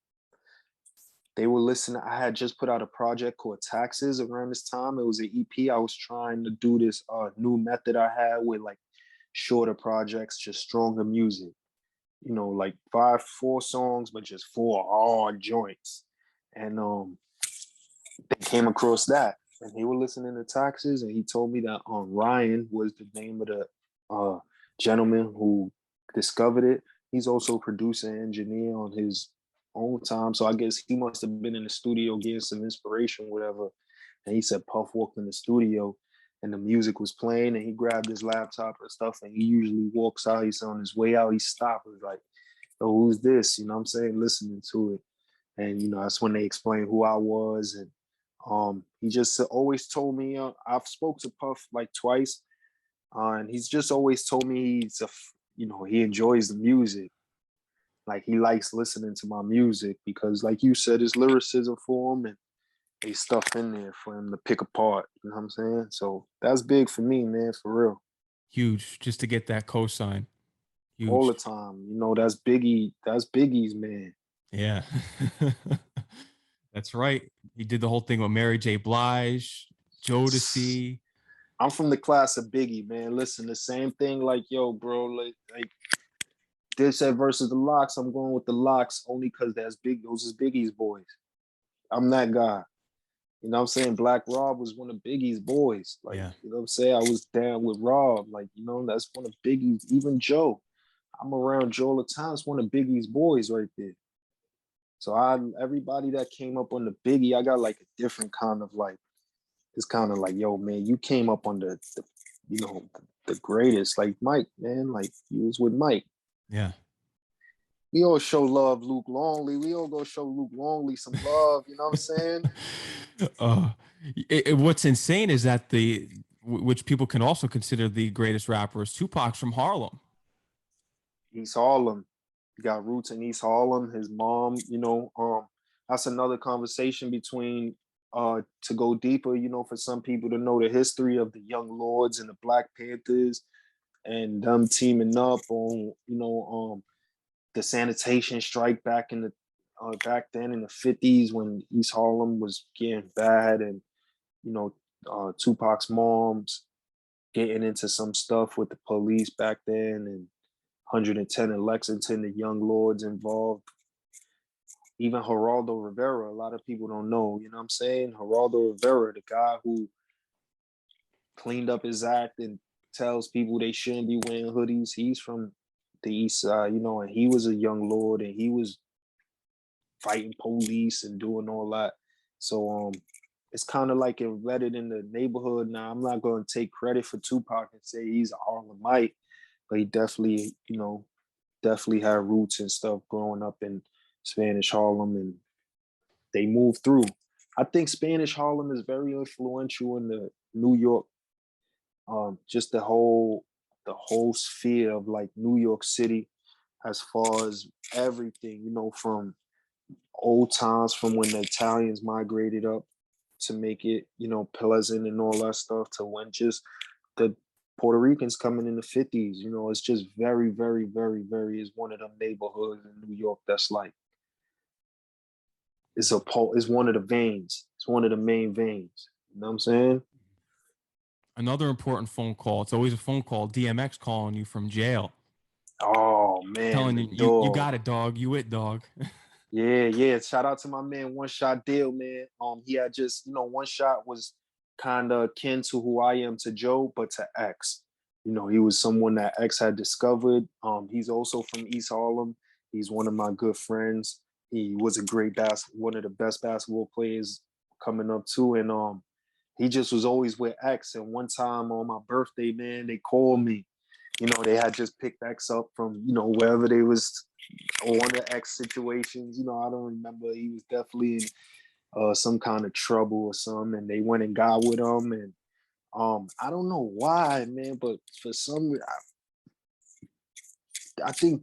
they were listening. I had just put out a project called Taxes around this time. It was an EP. I was trying to do this new method I had with like shorter projects, just stronger music. Like 4 songs, but just 4 hard joints. And they came across that. And he was listening to Taxes, and he told me that Ryan was the name of the gentleman who discovered it. He's also producer and engineer on his own time. So I guess he must have been in the studio getting some inspiration, whatever. And he said Puff walked in the studio and the music was playing and he grabbed his laptop and stuff and he usually walks out. He's on his way out. He stopped. He's like, oh, who's this? You know what I'm saying? Listening to it. And, that's when they explained who I was. And he just always told me, I've spoke to Puff like twice. And he's just always told me he enjoys the music. Like he likes listening to my music because, like you said, it's lyricism for him and they stuff in there for him to pick apart. You know what I'm saying? So that's big for me, man, for real. Huge, just to get that cosign. All the Huge. time. That's Biggie. That's Biggie's man. Yeah. That's right. He did the whole thing with Mary J. Blige, Jodeci. I'm from the class of Biggie, man. Listen, the same thing. Like, yo, bro, like Dipset versus the Locks. I'm going with the Locks only because that's big. Those is Biggie's boys. I'm that guy. You know what I'm saying? Black Rob was one of Biggie's boys. Like, Yeah. you know what I'm saying? I was down with Rob. Like, that's one of Biggie's, even Joe. I'm around Joe all the time. It's one of Biggie's boys right there. So everybody that came up on the Biggie, I got like a different kind of like, it's kind of like, yo, man, you came up on the greatest. Like Mike, man, like you was with Mike. Yeah. We all show love, Luke Longley. We all go show Luke Longley some love. You know what I'm saying? uh, what's insane is that which people can also consider the greatest rapper is Tupac's from Harlem. East Harlem. He got roots in East Harlem. His mom, that's another conversation between to go deeper, for some people to know the history of the Young Lords and the Black Panthers and them teaming up on, the sanitation strike back in the back then in the 50s when East Harlem was getting bad, and Tupac's mom's getting into some stuff with the police back then, and 110 in Lexington, the Young Lords involved. Even Geraldo Rivera, a lot of people don't know, you know what I'm saying? Geraldo Rivera, the guy who cleaned up his act and tells people they shouldn't be wearing hoodies, he's from the East Side, and he was a young lord and he was fighting police and doing all that. So it's kind of like embedded in the neighborhood. Now, I'm not going to take credit for Tupac and say he's a Harlemite, but he definitely, definitely had roots and stuff growing up in Spanish Harlem, and they moved through. I think Spanish Harlem is very influential in the New York, just the whole sphere of like New York City, as far as everything, from old times, from when the Italians migrated up to make it, pleasant and all that stuff, to when just the Puerto Ricans coming in the 50s. It's just very, very, very, very is one of them neighborhoods in New York that's like, it's one of the veins. It's one of the main veins. You know what I'm saying? Another important phone call. It's always a phone call. DMX calling you from jail. Oh man, Telling you got it, dog. You it, dog. Yeah. Shout out to my man, One Shot Deal, man. He had just, One Shot was kind of akin to who I am to Joe, but to X. He was someone that X had discovered. He's also from East Harlem. He's one of my good friends. He was a great one of the best basketball players coming up too. And he just was always with X. And one time on my birthday, man, they called me. They had just picked X up from, wherever they was on the X situations. I don't remember. He was definitely in some kind of trouble or something, and they went and got with him. And I don't know why, man, but for some reason, I think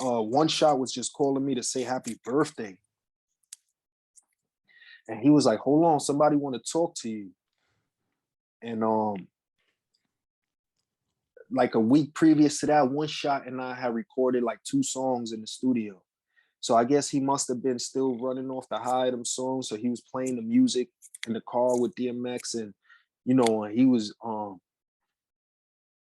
One Shot was just calling me to say happy birthday. And he was like, hold on, somebody want to talk to you. And like a week previous to that, One Shot and I had recorded like 2 songs in the studio. So I guess he must have been still running off the high of them songs. So he was playing the music in the car with DMX, and he was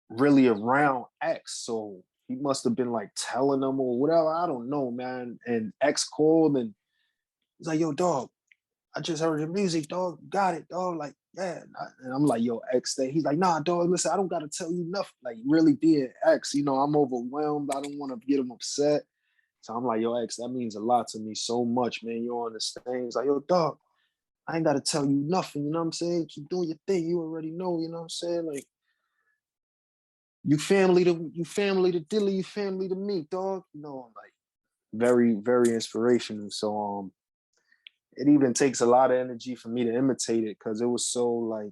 really around X. So he must have been like telling them or whatever. I don't know, man. And X called and he's like, yo, dog, I just heard your music, dog. Got it, dog. Like, yeah. And I'm like, yo, X. He's like, nah, dog, listen, I don't got to tell you nothing. Like, really being X, I'm overwhelmed. I don't want to get him upset. So I'm like, yo, X, that means a lot to me, so much, man. You don't understand. He's like, yo, dog, I ain't got to tell you nothing. You know what I'm saying? Keep doing your thing. You already know, you know what I'm saying? Like, you family to Dilly, you family to me, dog. Like, very, very inspirational. So, it even takes a lot of energy for me to imitate it because it was so like,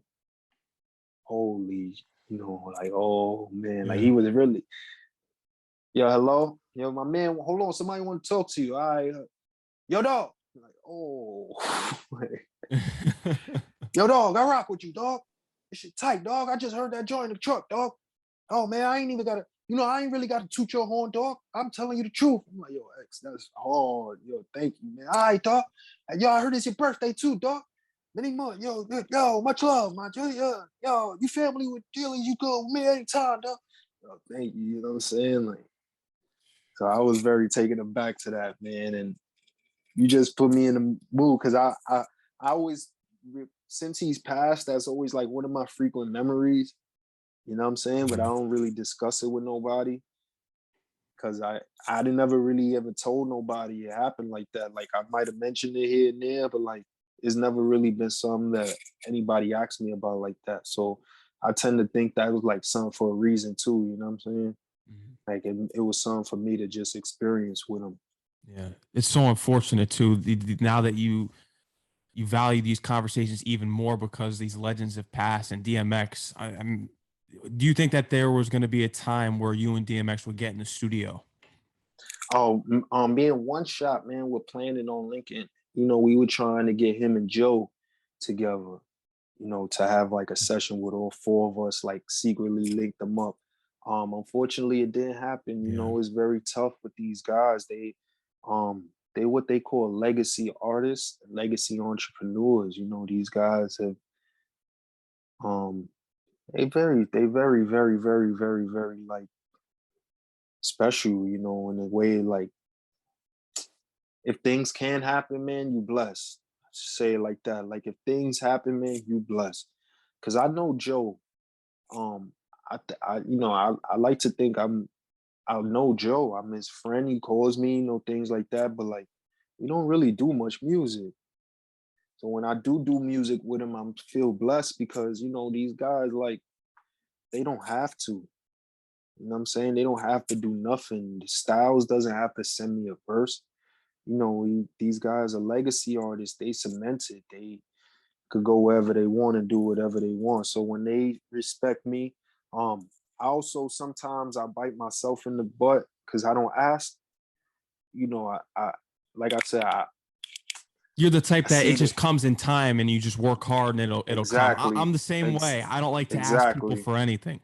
holy, like, oh man, like he was really, yo, hello, yo, my man, hold on, somebody want to talk to you. All right, yo, dog, I'm like, oh, yo, dog, I rock with you, dog. This shit tight, dog. I just heard that joint in the truck, dog. Oh man, I ain't even gotta, I ain't really gotta toot your horn, dog. I'm telling you the truth. I'm like, yo, X, that's hard. Yo, thank you, man. All right, dog. And yo, I heard it's your birthday too, dog. Many months. Yo, much love, man. Yo, you family with dealers, you go with me anytime, dog. Yo, thank you. You know what I'm saying? Like, so I was very taken aback to that, man. And you just put me in the mood because I always, since he's passed, that's always like one of my frequent memories. You know what I'm saying? But I don't really discuss it with nobody because I didn't ever really ever told nobody it happened like that. Like I might have mentioned it here and there, but like it's never really been something that anybody asked me about like that. So I tend to think that was like something for a reason too. You know what I'm saying? Like it was something for me to just experience with him. Yeah, it's so unfortunate too. Now that you value these conversations even more because these legends have passed and DMX. Do you think that there was going to be a time where you and DMX would get in the studio? Oh, being one shot, man, we're planning on Lincoln. You know, we were trying to get him and Joe together, you know, to have like a session with all four of us, like secretly link them up. Unfortunately, it didn't happen. You Yeah, know, it's very tough with these guys. They what they call legacy artists, legacy entrepreneurs. You know, these guys have um they very like special, you know, in a way like if things can happen, man, you blessed. Say it like that. Like if things happen, man, you blessed. Cause I know Joe. Um, you know, I like to think I know Joe. I'm his friend. He calls me, you know, things like that. But like, we don't really do much music. So when I do music with him, I'm feel blessed because you know these guys like they don't have to. You know what I'm saying? They don't have to do nothing. The Styles doesn't have to send me a verse. You know, these guys are legacy artists. They cemented. They could go wherever they want and do whatever they want. So when they respect me, I also sometimes I bite myself in the butt because I don't ask. You know, I like I said, you're the I type that it see the just comes in time and you just work hard and it'll come. I'm exactly, the same way. I don't like to ask people exactly. for anything.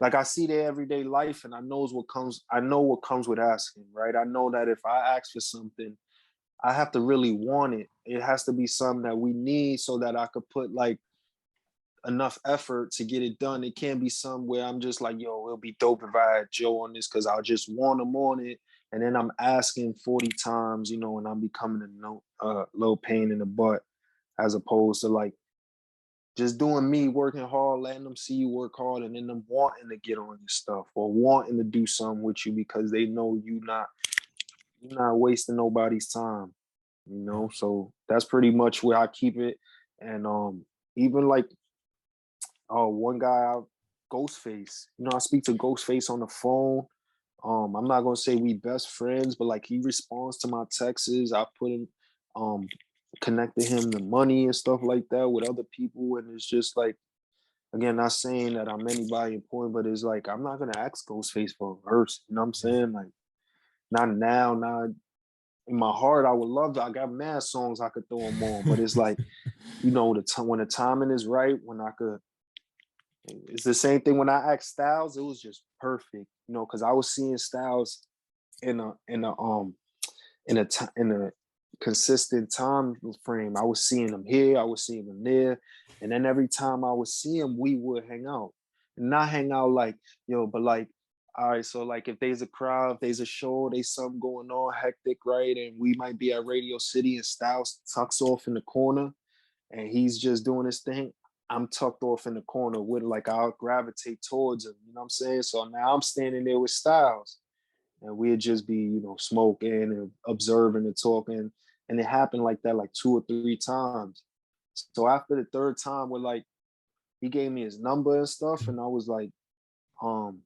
Like I see their everyday life and I know what comes with asking, right? I know that if I ask for something, I have to really want it. It has to be something that we need so that I could put like enough effort to get it done. It can't be somewhere I'm just like, yo, it'll be dope if I had Joe on this because I'll just want him on it. And then I'm asking 40 times, you know, and I'm becoming a little pain in the butt as opposed to like just doing me, working hard, letting them see you work hard, and then them wanting to get on your stuff or wanting to do something with you because they know you're not wasting nobody's time, you Yeah. know. So that's pretty much where I keep it. And even like one guy, Ghostface. You know, I speak to Ghostface on the phone. I'm not gonna say we best friends, but like he responds to my texts. I put him, connected him to money and stuff like that with other people, and it's just like again, not saying that I'm anybody important, but it's like I'm not gonna ask Ghostface for a verse. You know what I'm Yeah. saying? Like not now, not in my heart. I would love to. I got mad songs I could throw him on, but it's like you know the time when the timing is right, when I could it's the same thing when I asked Styles, it was just perfect, you know, because I was seeing Styles in a consistent time frame. I was seeing him here, I was seeing him there, and then every time I would see him, we would hang out, and not hang out like yo, but like all right, so like if there's a crowd, if there's a show, there's something going on hectic, right, and we might be at Radio City, and Styles tucks off in the corner and he's just doing his thing, I'm tucked off in the corner with like I'll gravitate towards him. You know what I'm saying? So now I'm standing there with Styles, and we'd just be, you know, smoking and observing and talking. And it happened like that like 2 or 3 times. So after the third time, we're like, he gave me his number and stuff, and I was like, um,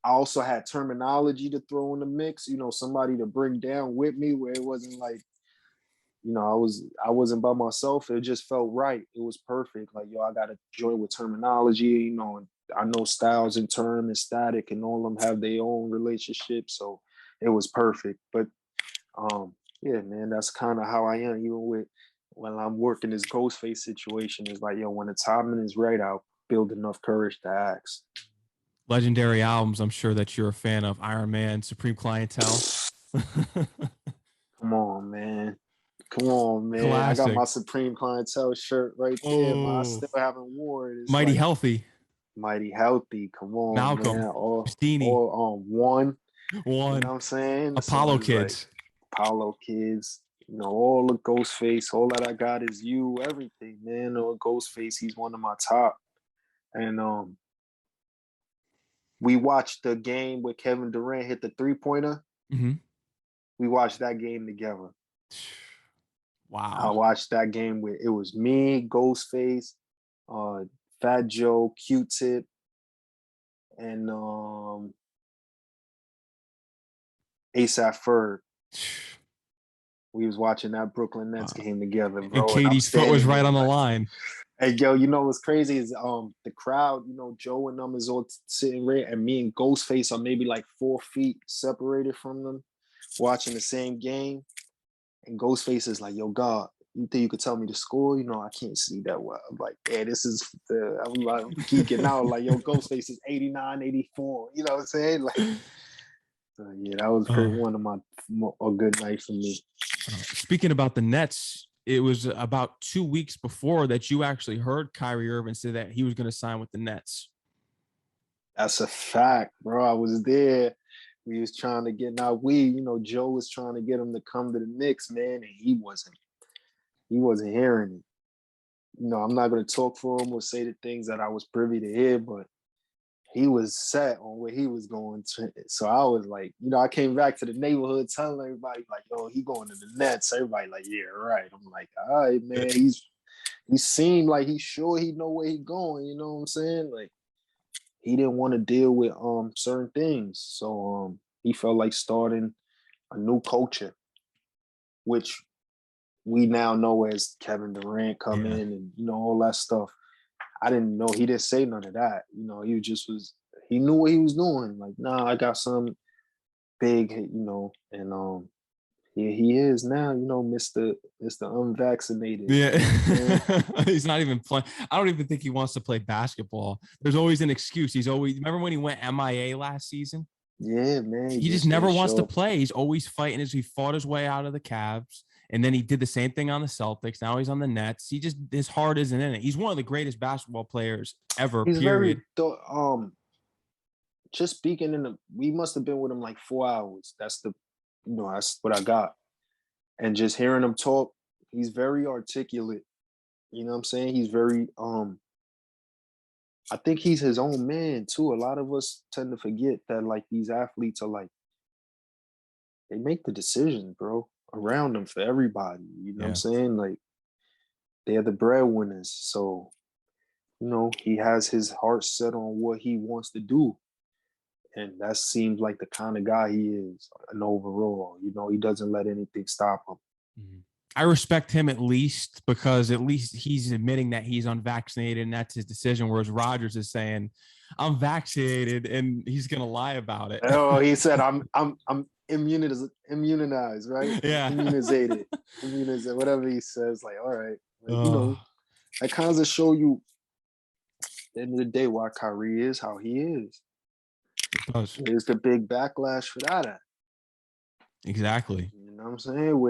I also had terminology to throw in the mix, you know, somebody to bring down with me where it wasn't like you know, I wasn't by myself. It just felt right. It was perfect. Like, yo, I got to join with terminology, you know, and I know Styles and Term and Static and all of them have their own relationship. So it was perfect. But yeah, man, that's kind of how I am, even with when I'm working this Ghostface situation. Is like, yo, when the timing is right, I'll build enough courage to ask. Legendary albums. I'm sure that you're a fan of Iron Man, Supreme Clientele. Come on, man. Come on, man. I got Classic. my Supreme Clientele shirt right there, man. I Oh, still haven't worn it. It's Mighty like Healthy. mighty healthy. Come on, Malcolm. man. Christini. All one. You know One. what I'm saying? So Apollo it's like Kids. Apollo kids. You know, all the Ghostface. All that I got is you. Everything, man. Or Ghostface. He's one of my top. And we watched the game where Kevin Durant hit the 3-pointer. Mm-hmm. We watched that game together. I Wow. watched that game where it was me, Ghostface, uh, Fat Joe, Q-Tip, and ASAP Ferg. We was watching that Brooklyn Nets game together, bro. And Katie's foot was right on the line. Hey, yo, you know what's crazy is the crowd, you know, Joe and them is all sitting right, and me and Ghostface are maybe like 4 feet separated from them, watching the same game. And Ghostface is like, yo, God, you think you could tell me the score? You know, I can't see that well. I'm like, yeah, this is I'm like geeking out, like, yo, Ghostface is 89, 84. You know what I'm saying? Like, yeah, that was one of a good night for me. Speaking about the Nets, it was about 2 weeks before that you actually heard Kyrie Irving say that he was going to sign with the Nets. That's a fact, bro. I was there. We was trying to get you know, Joe was trying to get him to come to the Knicks, man, and he wasn't hearing it. You know, I'm not going to talk for him or say the things that I was privy to hear, but he was set on where he was going to. So I was like, you know, I came back to the neighborhood telling everybody, like, yo, he going to the Nets. Everybody like, yeah, right. I'm like, all right, man. He seemed like he's sure he know where he going. You know what I'm saying? Like, he didn't want to deal with certain things. So he felt like starting a new culture, which we now know as Kevin Durant come in and, you know, all that stuff. I didn't know, he didn't say none of that. You know, he knew what he was doing. Like, nah, I got some big, you know, and he is now, you know, Mr. Unvaccinated. Yeah. You know He's not even playing. I don't even think he wants to play basketball. There's always an excuse. Remember when he went MIA last season? Yeah, man. He just never wants to play. He's always fighting he fought his way out of the Cavs. And then he did the same thing on the Celtics. Now he's on the Nets. His heart isn't in it. He's one of the greatest basketball players ever, he's period. Just speaking we must have been with him like 4 hours. That's what I got. And just hearing him talk, he's very articulate. You know what I'm saying? He's very, I think he's his own man too. A lot of us tend to forget that like these athletes are like, they make the decisions, bro, around them for everybody. You know what I'm saying? Like, they're the breadwinners. So, you know, he has his heart set on what he wants to do. And that seems like the kind of guy he is, and overall, you know, he doesn't let anything stop him. Mm-hmm. I respect him at least because at least he's admitting that he's unvaccinated and that's his decision. Whereas Rodgers is saying, I'm vaccinated, and he's going to lie about it. Oh, he said, I'm immunized, right? Yeah. Immunized, whatever he says, like, all right. Like, you know, that kind of show you at the end of the day why Kyrie is how he is. It does. Where's the big backlash for that at? Exactly. You know what I'm saying?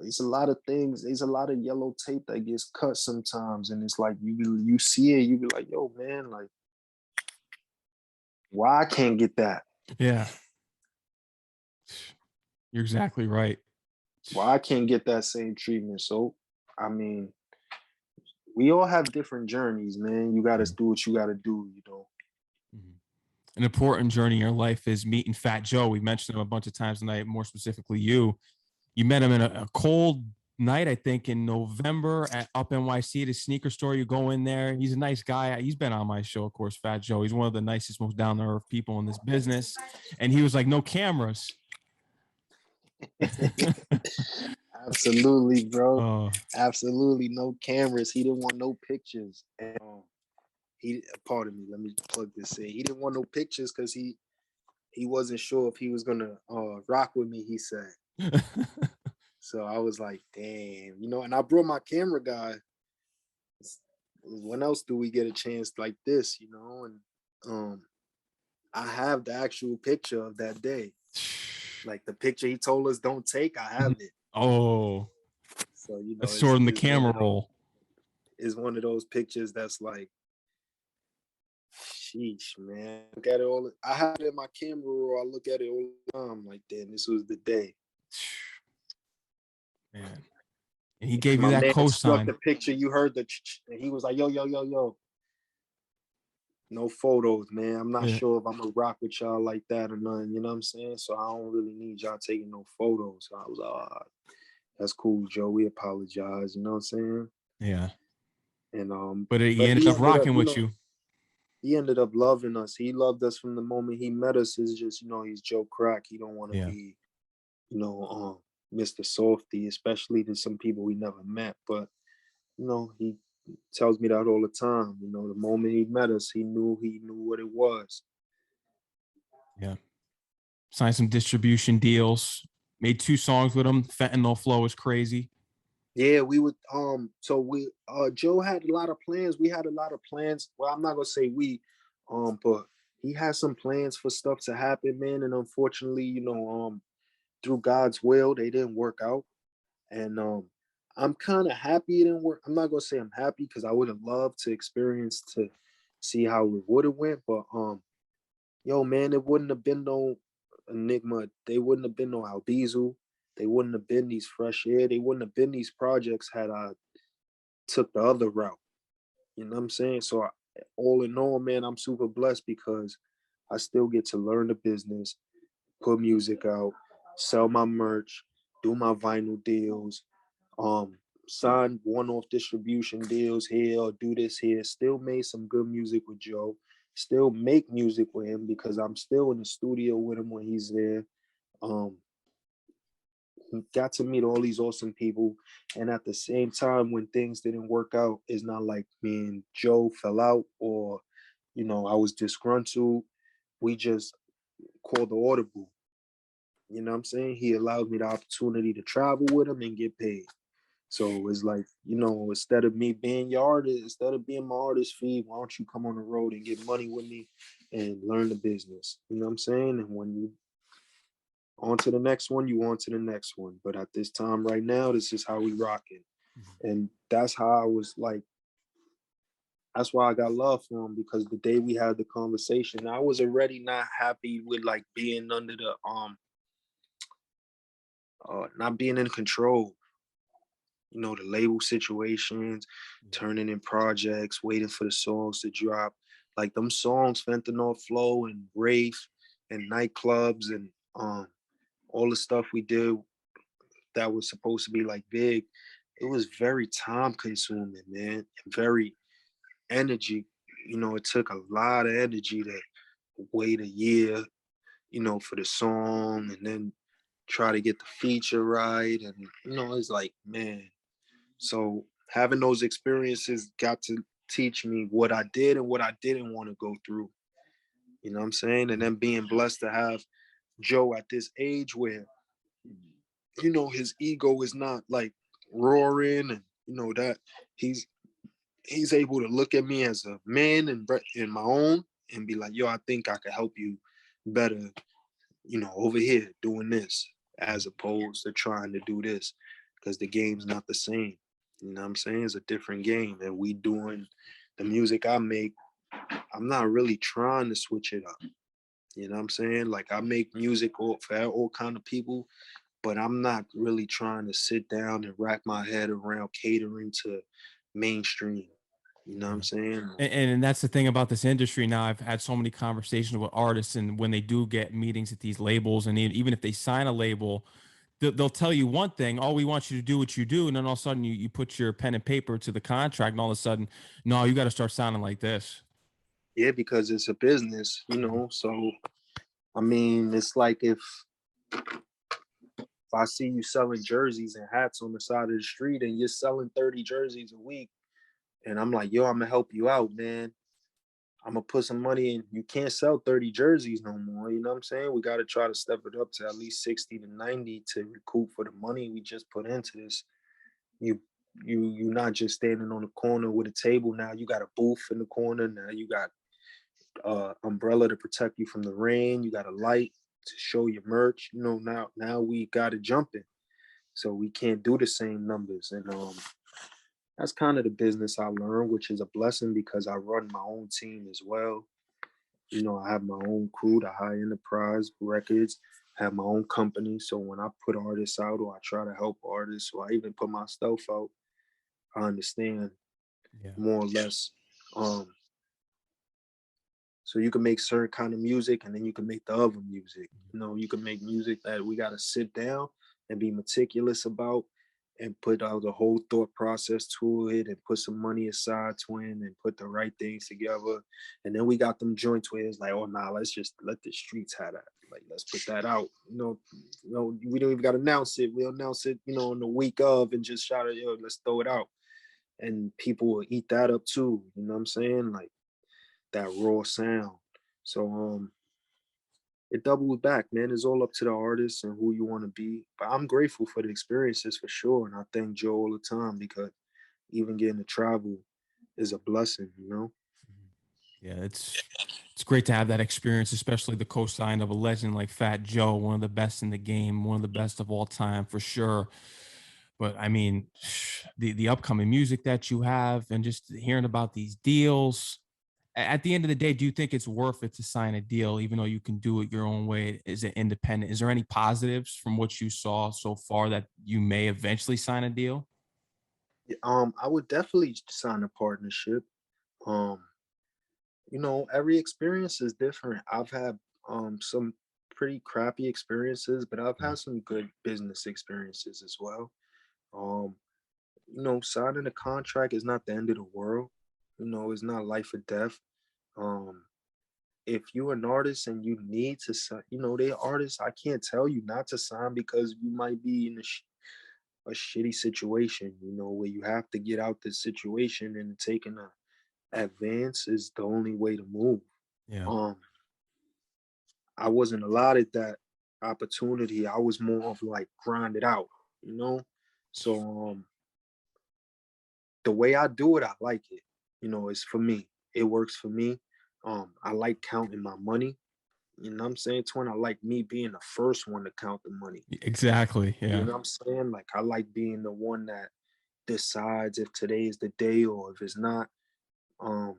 There's a lot of things. There's a lot of yellow tape that gets cut sometimes, and it's like you see it, you be like, yo, man, like, why I can't get that? Yeah, you're exactly right. Why I can't get that same treatment? So, I mean, we all have different journeys, man. You got to do what you got to do, you know. An important journey in your life is meeting Fat Joe. We mentioned him a bunch of times tonight, more specifically you. You met him in a cold night, I think, in November at Up NYC, the sneaker store. You go in there. He's a nice guy. He's been on my show, of course, Fat Joe. He's one of the nicest, most down-to-earth people in this business. And he was like, no cameras. Absolutely, bro. Absolutely, no cameras. He didn't want no pictures. And pardon me, let me plug this in. He didn't want no pictures because he wasn't sure if he was gonna rock with me, he said. So I was like, damn, you know, and I brought my camera guy. When else do we get a chance like this, you know? And I have the actual picture of that day. Like the picture he told us don't take, I have it. Oh. So, you know, that's sort of the camera roll. Is one of those pictures that's like, sheesh, man. Look at it I have it in my camera roll. I look at it all the time. Like, damn, this was the day. Man. And he gave you that cosign. The picture, you heard and he was like, yo. No photos, man. I'm not sure if I'm gonna rock with y'all like that or nothing, you know what I'm saying? So I don't really need y'all taking no photos. So I was like, that's cool, Joe. We apologize, you know what I'm saying? Yeah. And but he ended up rocking with you. he ended up loving us. He loved us from the moment he met us. It's just, he's Joe Crack. He don't want to Yeah. be, Mr. Softy, especially to some people we never met. But, he tells me that all the time. The moment he met us, he knew what it was. Yeah. Signed some distribution deals. Made 2 songs with him. Fentanyl Flow is crazy. Yeah, we would so we Joe had a lot of plans. We had a lot of plans. Well, I'm not gonna say we, but he had some plans for stuff to happen, man. And unfortunately, through God's will, they didn't work out. And I'm kind of happy it didn't work. I'm not gonna say I'm happy because I would have loved to experience to see how it would have went. But yo, man, it wouldn't have been no Enigma. They wouldn't have been no Albizu. They wouldn't have been these fresh air. They wouldn't have been these projects had I took the other route. You know what I'm saying? So all in all, man, I'm super blessed because I still get to learn the business, put music out, sell my merch, do my vinyl deals, um, sign one-off distribution deals here, or do this here. Still made some good music with Joe. Still make music with him because I'm still in the studio with him when he's there. Um, got to meet all these awesome people. And at the same time, when things didn't work out, it's not like me and Joe fell out or, I was disgruntled. We just called the audible. You know what I'm saying? He allowed me the opportunity to travel with him and get paid. So it's like, instead of me being your artist, instead of being my artist fee, why don't you come on the road and get money with me and learn the business? You know what I'm saying? And when you on to the next one, you on to the next one. But at this time right now, this is how we rocking. And that's how I was like, that's why I got love for him because the day we had the conversation, I was already not happy with like being under the not being in control. The label situations, turning in projects, waiting for the songs to drop. Like them songs, Fentanyl Flow and Rafe and nightclubs and all the stuff we did that was supposed to be like big, it was very time consuming, man, and very energy. It took a lot of energy to wait a year, for the song and then try to get the feature right. And, it's like, man. So having those experiences got to teach me what I did and what I didn't want to go through. You know what I'm saying? And then being blessed to have Joe at this age where his ego is not like roaring and that he's able to look at me as a man and in my own and be like, yo, I think I could help you better, over here doing this as opposed to trying to do this because the game's not the same. You know what I'm saying? It's a different game. And we doing the music I make, I'm not really trying to switch it up. You know what I'm saying? Like I make music for all kind of people, but I'm not really trying to sit down and rack my head around catering to mainstream. You know what I'm saying? And that's the thing about this industry now. I've had so many conversations with artists, and when they do get meetings at these labels, and even if they sign a label, they'll tell you one thing, oh, we want you to do what you do. And then all of a sudden you put your pen and paper to the contract, and all of a sudden, no, you got to start sounding like this. Yeah, because it's a business, So I mean, it's like if I see you selling jerseys and hats on the side of the street and you're selling 30 jerseys a week, and I'm like, yo, I'm gonna help you out, man. I'm gonna put some money in. You can't sell 30 jerseys no more. You know what I'm saying? We got to try to step it up to at least 60 to 90 to recoup for the money we just put into this. You're not just standing on the corner with a table. Now you got a booth in the corner. Now you got umbrella to protect you from the rain. You got a light to show your merch. Now we got to jump in. So we can't do the same numbers. And that's kind of the business I learned, which is a blessing because I run my own team as well. I have my own crew, the High Enterprise Records, have my own company. So when I put artists out or I try to help artists or I even put my stuff out, I understand more or less. So you can make certain kind of music and then you can make the other music. You can make music that we got to sit down and be meticulous about and put out the whole thought process to it and put some money aside, twin, and put the right things together. And then we got them joints where it's like, oh nah, let's just let the streets have that. Like, let's put that out. We don't even gotta announce it. We'll announce it, in the week of, and just shout it, yo, let's throw it out. And people will eat that up too. You know what I'm saying? Like that raw sound. So it doubles back, man. It's all up to the artist and who you want to be. But I'm grateful for the experiences for sure. And I thank Joe all the time because even getting to travel is a blessing. Yeah, it's great to have that experience, especially the co-sign of a legend like Fat Joe, one of the best in the game, one of the best of all time for sure. But I mean, the upcoming music that you have and just hearing about these deals. At the end of the day, do you think it's worth it to sign a deal, even though you can do it your own way? Is it independent? Is there any positives from what you saw so far that you may eventually sign a deal? I would definitely sign a partnership. Um, every experience is different. I've had some pretty crappy experiences, but I've Yeah. had some good business experiences as well. Um, signing a contract is not the end of the world. It's not life or death. Um, if you're an artist and you need to sign, they artists, I can't tell you not to sign because you might be in a shitty situation, where you have to get out this situation, and taking a advance is the only way to move. Yeah. Um, I wasn't allotted that opportunity. I was more of like grind it out, you know? So the way I do it, I like it. It's for me. It works for me. I like counting my money. You know what I'm saying, twin? I like me being the first one to count the money. Exactly. You Yeah. know what I'm saying? Like I like being the one that decides if today is the day or if it's not. Um,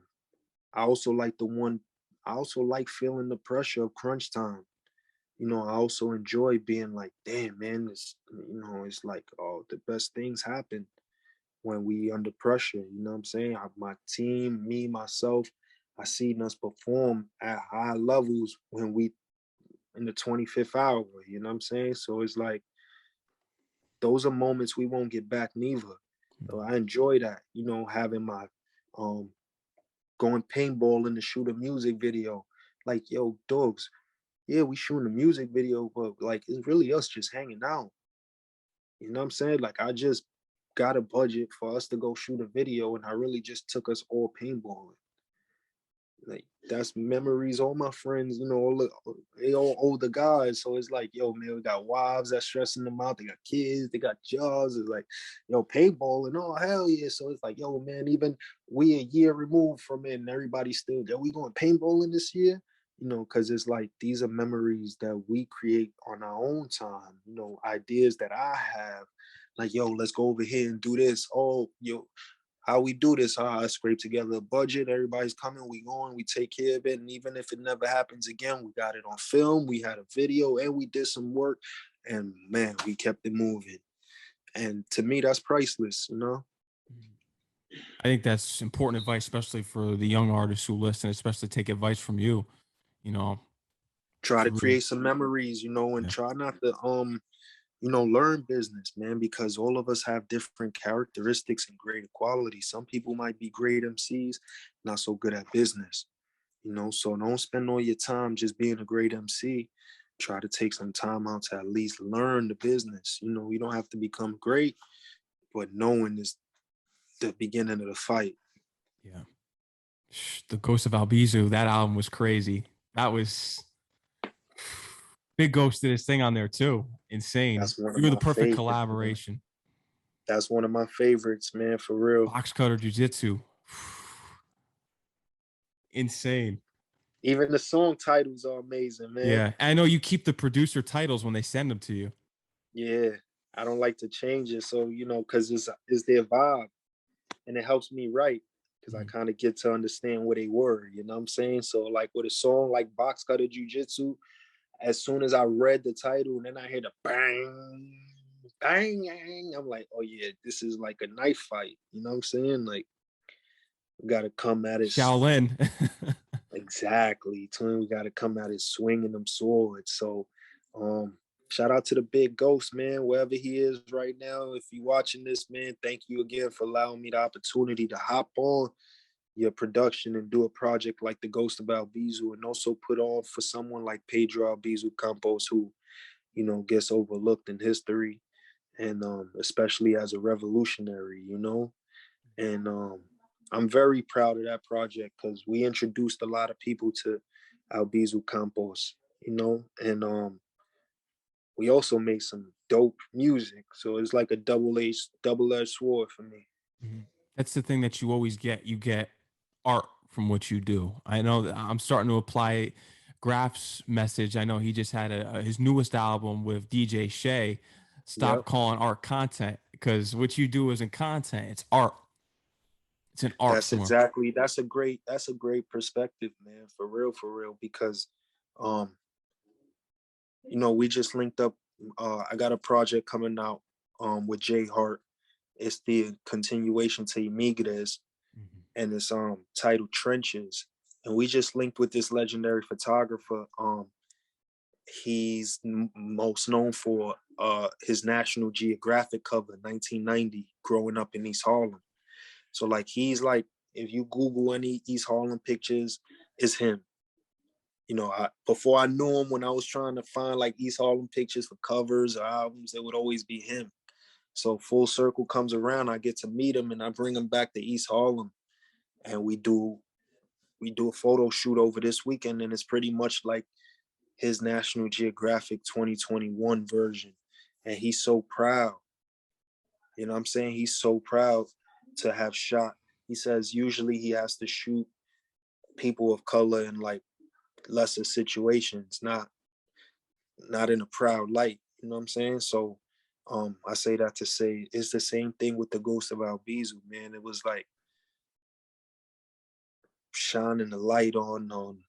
I also like the one I also like feeling the pressure of crunch time. I also enjoy being like, damn man, it's like, oh, the best things happen when we under pressure. You know what I'm saying? My team, me, myself, I seen us perform at high levels when we in the 25th hour. You know what I'm saying? So it's like those are moments we won't get back neither. So I enjoy that, having my um going paintball to shoot a music video. Like, yo, dogs, yeah, we shooting a music video, but like it's really us just hanging out. You know what I'm saying? Like I just got a budget for us to go shoot a video, and I really just took us all paintballing. Like that's memories. All my friends, they all older guys. So it's like, yo, man, we got wives that's stressing them out. They got kids, they got jobs. It's like, yo, paintballing. Oh hell yeah. So it's like, yo, man, even we a year removed from it, and everybody still, are we going paintballing this year? Because it's like these are memories that we create on our own time. Ideas that I have, like, yo, let's go over here and do this. Oh, yo, how we do this, I scrape together a budget, everybody's coming, we going, we take care of it. And even if it never happens again, we got it on film, we had a video, and we did some work. And man, we kept it moving. And to me, that's priceless. I think that's important advice, especially for the young artists who listen, especially take advice from you, you know, Try to to really, create some memories, and yeah. try not to learn business, man, because all of us have different characteristics and greater qualities. Some people might be great MCs, not so good at business. So don't spend all your time just being a great MC. Try to take some time out to at least learn the business. You don't have to become great, but knowing is the beginning of the fight. Yeah. The Ghost of Albizu, that album was crazy. That was Big Ghost did his thing on there too. Insane. That's one of You were the my perfect favorites, man. collaboration. That's one of my favorites, man, for real. Box cutter jujitsu. Insane. Even the song titles are amazing, man. Yeah. I know you keep the producer titles when they send them to you. Yeah, I don't like to change it, so because it's their vibe, and it helps me write because I Mhm. kind of get to understand what they were. You know what I'm saying? So like with a song like Box Cutter Jiu-Jitsu, as soon as I read the title and then I hear the bang, bang, bang, I'm like, oh yeah, this is like a knife fight. You know what I'm saying? Like, we gotta come at it Shaolin. exactly. Twin, we gotta come at it swinging them swords. So, um, Shout out to the big ghost, man, wherever he is right now. If you're watching this, man, thank you again for allowing me the opportunity to hop on your production and do a project like The Ghost of Albizu, and also put on for someone like Pedro Albizu Campos, who, you know, gets overlooked in history, and especially as a revolutionary, you know. And I'm very proud of that project because we introduced a lot of people to Albizu Campos, you know, and we also make some dope music. So it's like a double-edged sword for me. Mhm. That's the thing that you always get. You get art from what you do. I know that I'm starting to apply Graph's message. I know he just had his newest album with DJ Shay. Stop Yep. calling art content, because what you do isn't content, it's art. It's an art form. That's a great perspective, man. For real. Because you know, we just linked up. I got a project coming out with Jay Hart. It's the continuation to Imigres, Mhm. and it's titled Trenches. And we just linked with this legendary photographer. He's most known for his National Geographic cover, 1990, growing up in East Harlem. So like he's like, if you Google any East Harlem pictures, it's him. You know, before I knew him, when I was trying to find like East Harlem pictures for covers or albums, it would always be him. So full circle comes around, I get to meet him and I bring him back to East Harlem, and we do a photo shoot over this weekend, and it's pretty much like his National Geographic 2021 version. And he's so proud. You know what I'm saying? He's so proud to have shot. He says usually he has to shoot people of color in like lesser situations, not in a proud light. You know what I'm saying? So I say that to say it's the same thing with The Ghost of Albizu, man. It was like shining the light on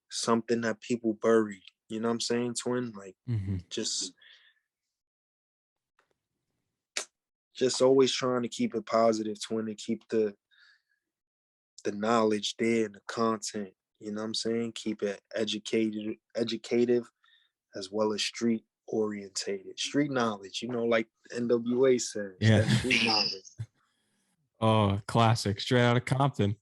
something that people buried. You know what I'm saying, twin? Like Mhm. just always trying to keep it positive, twin, to keep the knowledge there and the content. You know what I'm saying? Keep it educative as well as street orientated. Street knowledge, you know, like NWA says, Yeah. that street knowledge. Oh, classic. Straight out of Compton.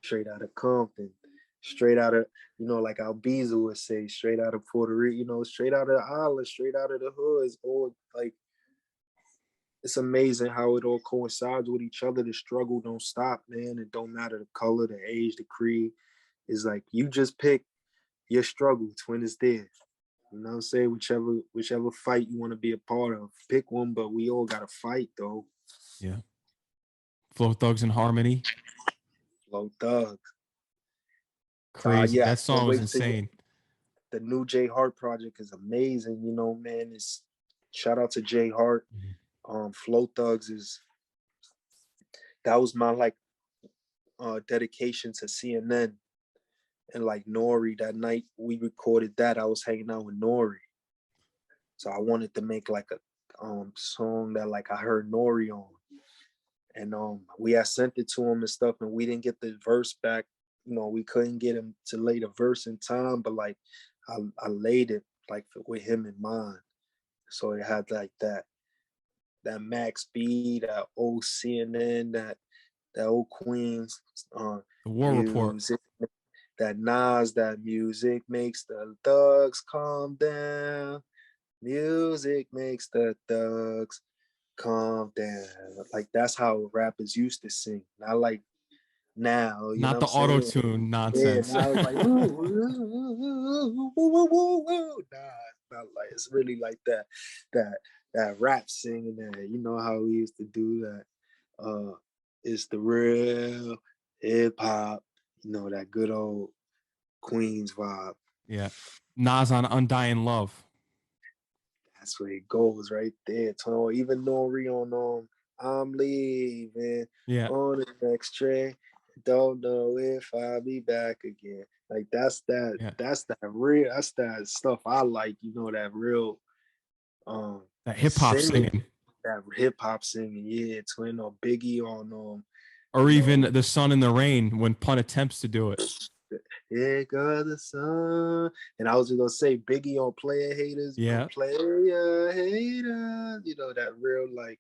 Straight out of Compton, straight out of, you know, like Albizu would say, straight out of Puerto Rico, you know, straight out of the island, straight out of the hoods, or like it's amazing how it all coincides with each other. The struggle don't stop, man. It don't matter the color, the age, the creed. It's like you just pick your struggle, twin, is there. You know what I'm saying? Whichever fight you want to be a part of, pick one, but we all gotta fight though. Yeah. Flow Thugs and Harmony. Low Thug. Crazy. Yeah, I That song can't was wait to hear. insane. The new Jay Hart project is amazing, you know, man. It's shout out to Jay Hart. Mhm. Flow Thugs is that was my like dedication to CNN and like Nori. That night we recorded that, I was hanging out with Nori. So I wanted to make like a song that like I heard Nori on. And we had sent it to him and stuff, and we didn't get the verse back. You know, we couldn't get him to lay the verse in time, but like I laid it like with him in mind. So it had like that Max B, that old CNN, that old Queens The War Report. music, that Nas, that music makes the thugs calm down. Music makes the thugs calm down. Like that's how rappers used to sing. Not like now, you know Not what the I'm auto saying? tune Yeah, nonsense. now it's like nah, not like it's really like that that rap singing that you know how we used to do that. It's the real hip hop, you know, that good old Queens vibe. Yeah. Nas on Undying Love. That's where it goes right there. So even Nori on I'm leaving Yeah. on the next train. Don't know if I'll be back again. Like Yeah. that's that real that's that stuff I like, you know, that real That hip hop singing, singing. that hip hop singing, yeah, twin or Biggie on Or you even know, The Sun in the Rain when Pun attempts to do it. Here goes the sun. And I was just gonna say Biggie on Player Haters, Yeah. Player Haters. You know, that real like,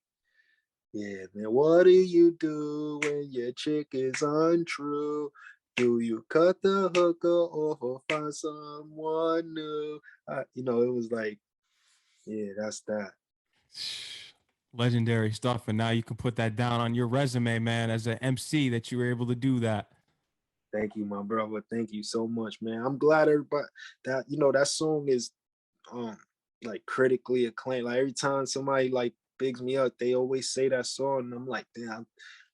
yeah, man, what do you do when your chick is untrue? Do you cut the hooker or find someone new? You know, it was like, yeah, that's that. Legendary stuff. And now you can put that down on your resume, man, as an MC that you were able to do that. Thank you, my brother. Thank you so much, man. I'm glad everybody that that song is um like critically acclaimed. Like every time somebody like bigs me up, they always say that song, and I'm like, damn,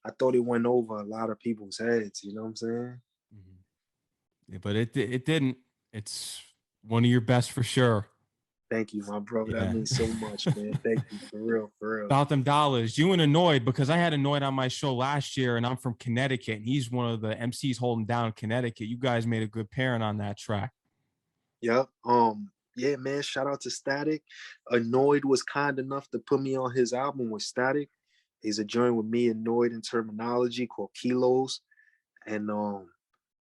I thought it went over a lot of people's heads. You know what I'm saying? Mhm. Yeah, but it didn't. It's one of your best for sure. Thank you, my brother. That Yeah. means so much, man. Thank you for real, for real. About them dollars. You and Annoyed, because I had Annoyed on my show last year and I'm from Connecticut and he's one of the MCs holding down Connecticut. You guys made a good pairing on that track. Yep. Yeah, man. Shout out to Static. Annoyed was kind enough to put me on his album with Static. He's a joint with me, Annoyed in Terminology, called Kilos. And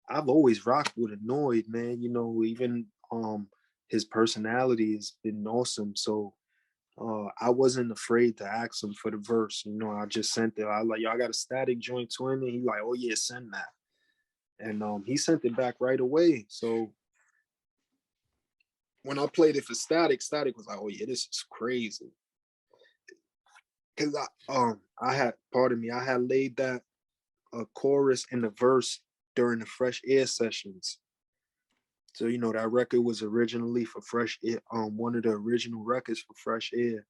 I've always rocked with Annoyed, man. You know, even his personality has been awesome. So I wasn't afraid to ask him for the verse. You know, I just sent it. I like, y'all got a Static joint twin, and he like, oh yeah, send that. And he sent it back right away. So when I played it for Static, Static was like, oh yeah, this is crazy. Cause I had, pardon me, I had laid that chorus and the verse during the Fresh Air sessions. So you know that record was originally for Fresh Air, one of the original records for Fresh Air,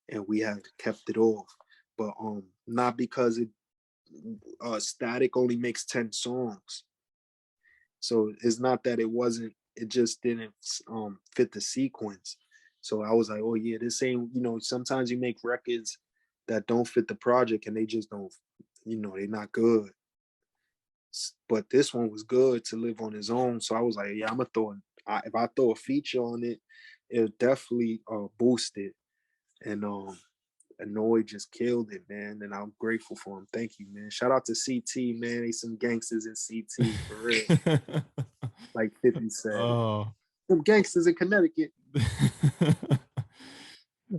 and we had kept it off. But not because it Static only makes 10 songs. So it's not that it wasn't, it just didn't fit the sequence. So I was like, oh yeah, this ain't, you know, sometimes you make records that don't fit the project and they just don't, you know, they're not good. But this one was good to live on his own. So I was like, yeah, I'm gonna if I throw a feature on it, it'll definitely boost it. And Annoy just killed it, man. And I'm grateful for him. Thank you, man. Shout out to CT, man. They some gangsters in CT for real. Like 50 said. Oh. Some gangsters in Connecticut.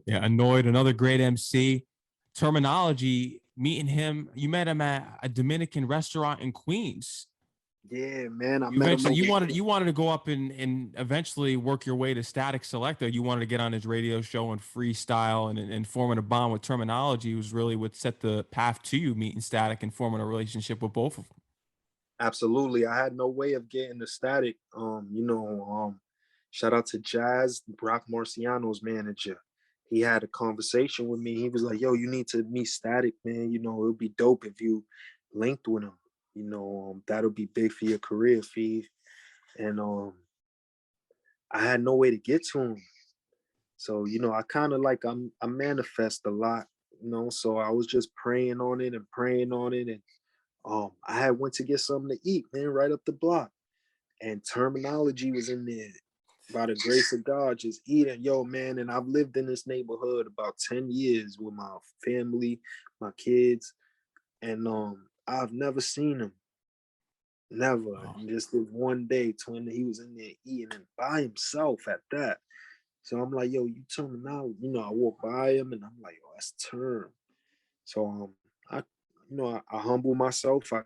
Yeah, Annoyed, another great MC. Terminology, meeting him, you met him at a Dominican restaurant in Queens. Yeah, man. I You met him eventually over you wanted to go up and eventually work your way to Static Selector. You wanted to get on his radio show and freestyle and forming a bond with Terminology was really what set the path to you meeting Static and forming a relationship with both of them. Absolutely. I had no way of getting the Static. Shout out to Jazz, Roc Marciano's manager. He had a conversation with me. He was like, yo, you need to meet Static, man. You know, it would be dope if you linked with him. You know, that'll be big for your career, Fev. And I had no way to get to him. So, you know, I kind of like I manifest a lot, you know. So I was just praying on it and praying on it. And I had went to get something to eat, man, right up the block. And Terminology was in there by the grace of God, just eating. Yo, man, and I've lived in this neighborhood about 10 years with my family, my kids, and I've never seen him. Never. Oh. And just this one day, twin, he was in there eating and by himself at that. So I'm like, yo, you Terminology. You know, I walk by him and I'm like, oh, that's Term. So I humble myself. I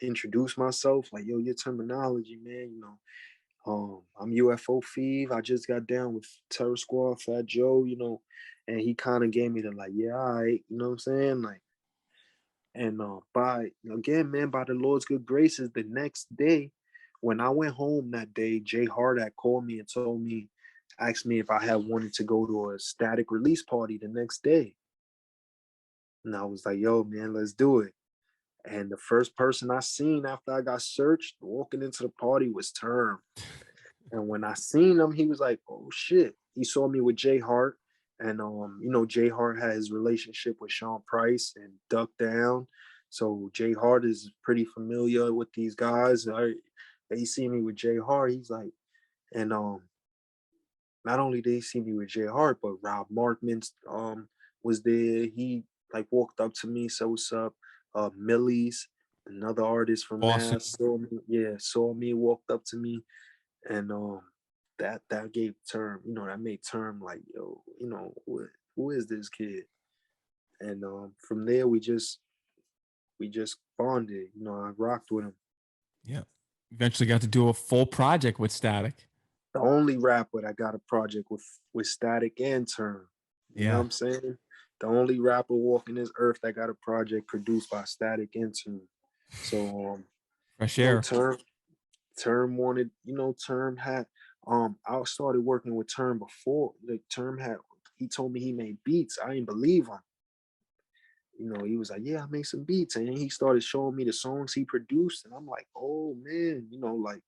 introduce myself like, yo, your Terminology, man. You know, I'm UFO Fev. I just got down with Terror Squad, Fat Joe. You know, and he kind of gave me the like, yeah, all right. You know what I'm saying? Like, and by again, man, by the Lord's good graces, the next day, when I went home that day, Jay Hardak called me and told me, asked me if I had wanted to go to a Static release party the next day. And I was like, yo, man, let's do it. And the first person I seen after I got searched walking into the party was Term. And when I seen him, he was like, oh shit. He saw me with Jay Hart. And you know, Jay Hart had his relationship with Sean Price and Duck Down. So Jay Hart is pretty familiar with these guys. They see me with Jay Hart. He's like, and not only did he see me with Jay Hart, but Rob Markman was there. He like walked up to me, said, what's up? Millie's, another artist from Boston. Mass saw me, walked up to me, and that gave Term, that made Term like, yo, who is this kid? And from there we just bonded. I rocked with him. Yeah. Eventually got to do a full project with Static. The only rapper that got a project with Static and Term. You know Yeah. what I'm saying? The only rapper walking this earth that got a project produced by Static and Term. So Fresh air. Term wanted, Term had I started working with Term before. Like Term had he told me he made beats. I didn't believe him. He was like, yeah, I made some beats. And then he started showing me the songs he produced. And I'm like, oh man, like,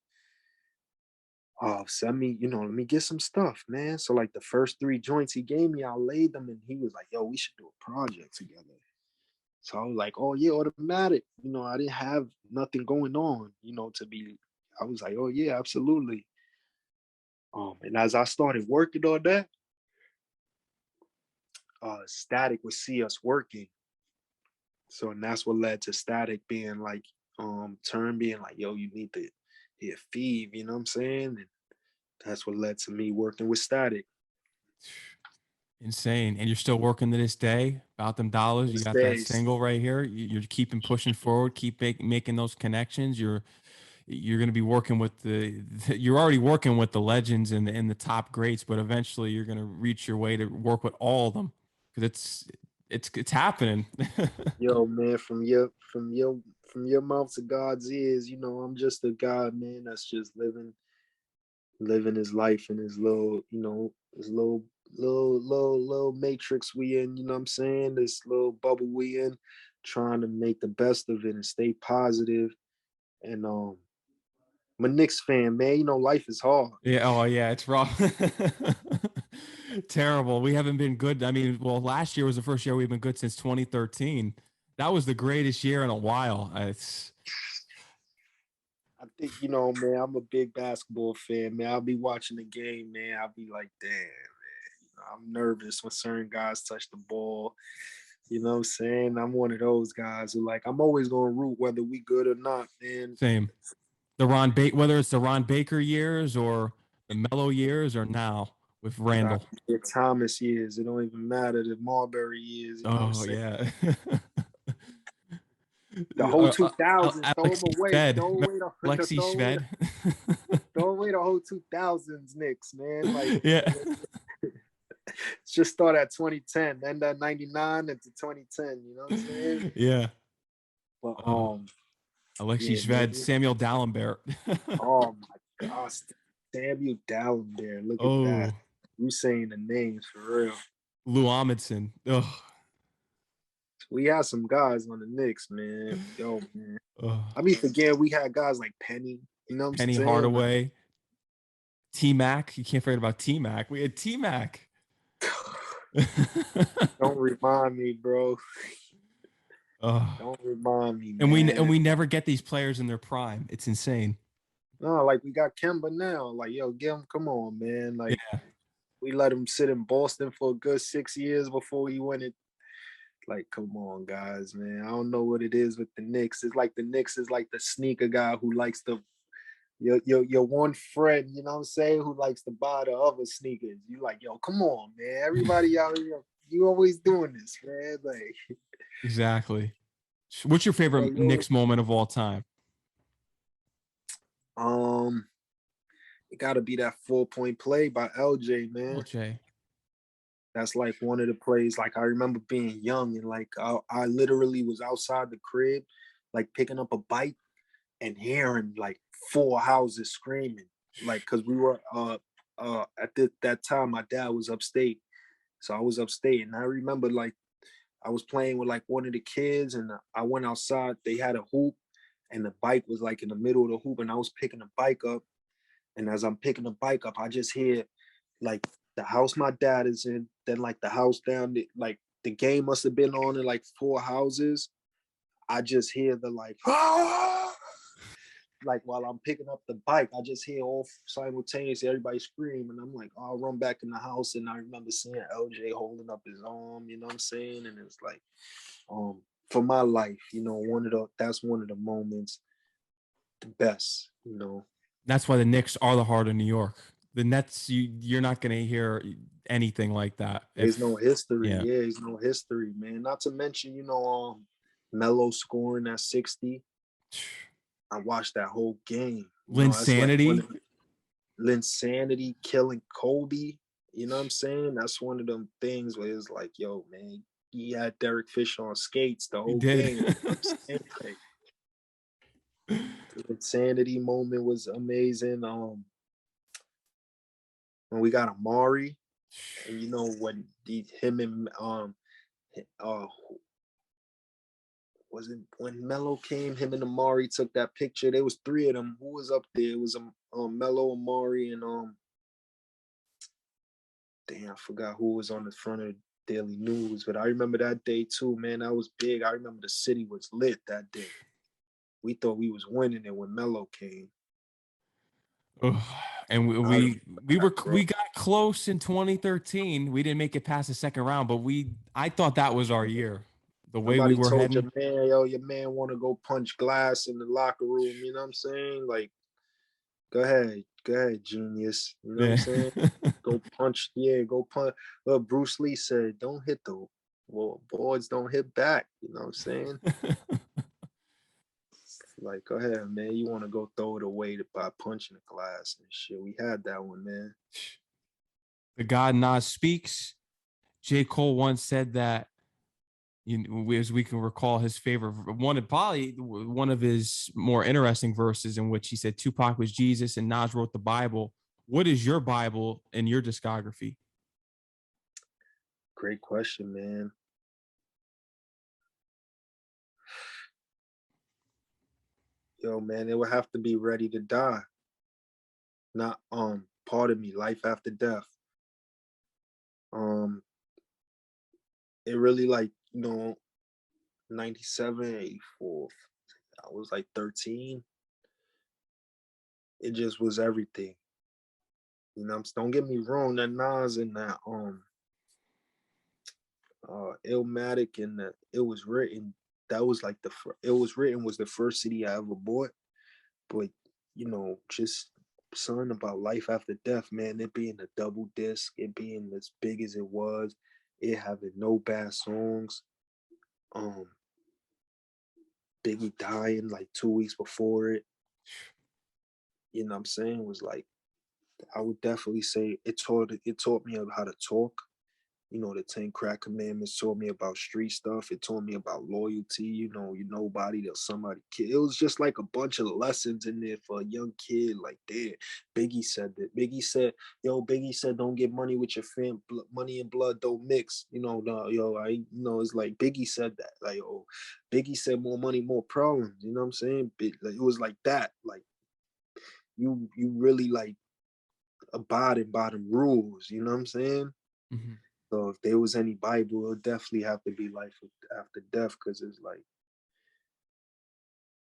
send me, let me get some stuff, man. So like the first 3 joints he gave me, I laid them and he was like, yo, we should do a project together. So I was like, oh yeah, automatic. I didn't have nothing going on, I was like, oh yeah, absolutely. And as I started working on that, Static would see us working. So and that's what led to Static being like, Term being like, yo, you need to hit Fev, you know what I'm saying? And that's what led to me working with Static. Insane. And you're still working to this day about them dollars. You got that Stays. single right here. You're keeping pushing forward, keep making those connections. You're going to be working with you're already working with the legends and the top greats, but eventually you're going to reach your way to work with all of them because it's happening. Yo, man, from your mouth to God's ears, I'm just a guy, man, that's just living his life in his little, his little matrix we in, you know what I'm saying? This little bubble we in, trying to make the best of it and stay positive. And I'm a Knicks fan, man. Life is hard. Yeah. Oh, yeah. It's rough. Terrible. We haven't been good. I mean, well, last year was the first year we've been good since 2013. That was the greatest year in a while. I think, man, I'm a big basketball fan, man. I'll be watching the game, man. I'll be like, damn, man. I'm nervous when certain guys touch the ball. You know what I'm saying? I'm one of those guys who like, I'm always going to root whether we good or not, man. Same. Whether it's the Ron Baker years or the Mellow years or now with Randall. The Thomas years, it don't even matter. The Marbury years, you know what I'm Oh, saying? yeah. The whole 2000s, throw them Alexi away. Sved. Throw away Alexi Sved. throw away the whole 2000s Knicks, man. Like, Yeah. just start at 2010, end at 99 into 2010, you know what I'm saying? Yeah. But Alexi yeah, Sved, man. Samuel Dalembert. Oh my gosh, Samuel Dalembert, look at that. Oh, You saying the names for real. Lou Amundsen. Oh, We had some guys on the Knicks, man. Yo, man. oh. I mean, again, we had guys like Penny, you know what I'm Penny saying? Hardaway. T Mac. You can't forget about T Mac. We had T Mac. Don't remind me, bro. Oh. Don't remind me, And man. we never get these players in their prime. It's insane. No, like we got Kemba now. Like, yo, get him, come on, man. Like, Yeah. we let him sit in Boston for a good 6 years before he went it. Like, come on, guys, man. I don't know what it is with the Knicks. It's like the Knicks is like the sneaker guy who likes to your one friend, you know what I'm saying, who likes to buy the other sneakers. You like, yo, come on, man. Everybody out here, you always doing this, man. Like, Exactly. What's your favorite Knicks moment of all time? It gotta be that 4-point play by LJ, man. LJ. That's like one of the plays. Like, I remember being young and like I literally was outside the crib, like picking up a bike and hearing like 4 houses screaming. Like, cause we were at that time my dad was upstate. So I was upstate and I remember like I was playing with like one of the kids and I went outside. They had a hoop and the bike was like in the middle of the hoop and I was picking the bike up. And as I'm picking the bike up, I just hear like the house my dad is in, then like the house down, like the game must have been on in like 4 houses. I just hear the like, ah! Like while I'm picking up the bike, I just hear all simultaneously everybody scream, and I'm like, oh, I'll run back in the house, and I remember seeing LJ holding up his arm, you know what I'm saying? And it's like, for my life, that's one of the moments, the best, That's why the Knicks are the heart of New York. The Nets, you're not going to hear anything like that. There's no history. Yeah. Yeah, there's no history, man. Not to mention, Melo scoring at 60. I watched that whole game. That's like Linsanity killing Kobe. You know what I'm saying? That's one of them things where it's like, yo, man, he had Derek Fisher on skates the whole game. You know what I'm saying? Like, the Insanity moment was amazing. When we got Amari, and when him and was it when Melo came, him and Amari took that picture. There was three of them. Who was up there? It was Melo, Amari, and damn, I forgot who was on the front of Daily News. But I remember that day too, man. That was big. I remember the city was lit that day. We thought we was winning it when Melo came. And we got close in 2013. We didn't make it past the second round, but I thought that was our year. The way Somebody we were told heading. your man want to go punch glass in the locker room. You know what I'm saying? Like, go ahead, genius. You know what I'm saying? Go punch. Bruce Lee said, "Don't hit the boards. Don't hit back." You know what I'm saying? Like, go ahead, man. You want to go throw it away by punching the glass and shit. We had that one, man. The God Nas speaks. J. Cole once said that, as we can recall, his favorite one of his more interesting verses in which he said Tupac was Jesus and Nas wrote the Bible. What is your Bible in your discography? Great question, man. Yo, man, it would have to be Ready to Die. Not pardon me, Life After Death. It really 97, 84. I was like 13. It just was everything. Don't get me wrong, that Nas and that Illmatic and that It Was Written, that was like It Was Written was the first CD I ever bought. But just something about Life After Death, man, it being a double disc, it being as big as it was, it having no bad songs. Biggie dying like 2 weeks before it. You know what I'm saying? Was like, I would definitely say it taught me how to talk. The 10 crack commandments taught me about street stuff. It taught me about loyalty. You're nobody till somebody kill. It was just like a bunch of lessons in there for a young kid. Like, damn, Biggie said that. Biggie said, don't get money with your fam. Money and blood don't mix. It's like Biggie said that. Like, Biggie said more money, more problems. You know what I'm saying? It was like that. Like, you really like abiding by the rules. You know what I'm saying? Mm-hmm. So if there was any Bible, it'll definitely have to be Life After Death, because it's like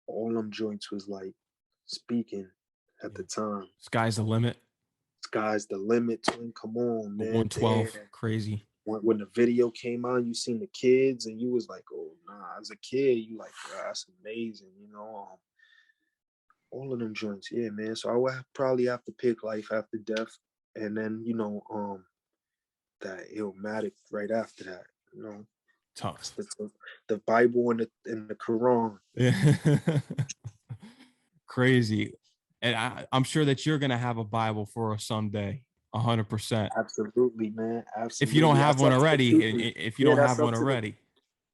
all them joints was like speaking at the time. Sky's the limit. Sky's the limit, twin. Come on, man. 112, damn. Crazy. When the video came out, you seen the kids, and you was like, oh nah. As a kid, you like, that's amazing, all of them joints, yeah, man. So I would probably have to pick Life After Death, and then that Illmatic right after that, Tough. the Bible and the Quran. Yeah. Crazy. And I'm sure that you're gonna have a Bible for us someday. 100%. Absolutely, man. Absolutely. If you don't have one already,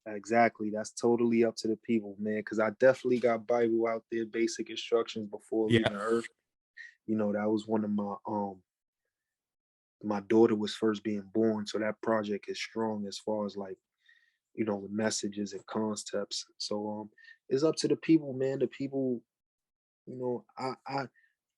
Exactly. That's totally up to the people, man. Because I definitely got Bible out there, basic instructions before leaving Earth. That was one of my daughter was first being born, so that project is strong as far as like, with messages and concepts. So it's up to the people, man. The people, I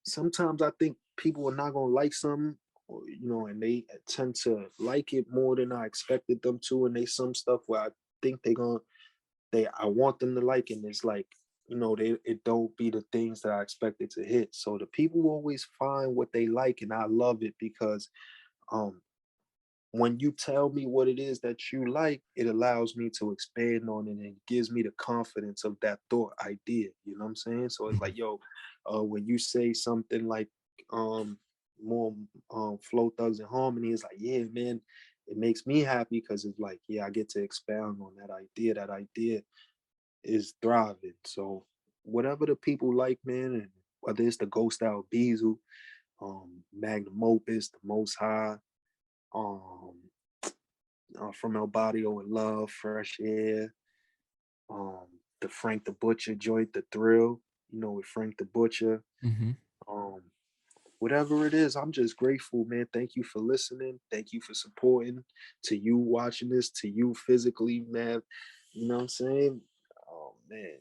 sometimes I think people are not gonna like something, and they tend to like it more than I expected them to, and they some stuff where I think I want them to like, and it's like, it don't be the things that I expected to hit. So the people always find what they like, and I love it because when you tell me what it is that you like, it allows me to expand on it and gives me the confidence of that thought idea. You know what I'm saying? So it's Mhm. like, yo, when you say something like um more flow thugs and harmony, it's like, yeah, man, it makes me happy because it's like, yeah, I get to expound on that idea. That idea is thriving. So whatever the people like, man, and whether it's the Ghost Out Beazle, Magnum Opus, the Most High, um, from El Barrio and Love, Fresh Air, um, the Frank the Butcher joint, The Thrill, with Frank the Butcher. Mhm. Um, Whatever it is, I'm just grateful, man. Thank you for listening. Thank you for supporting. To you watching this, to you physically, man. You know what I'm saying? Oh man.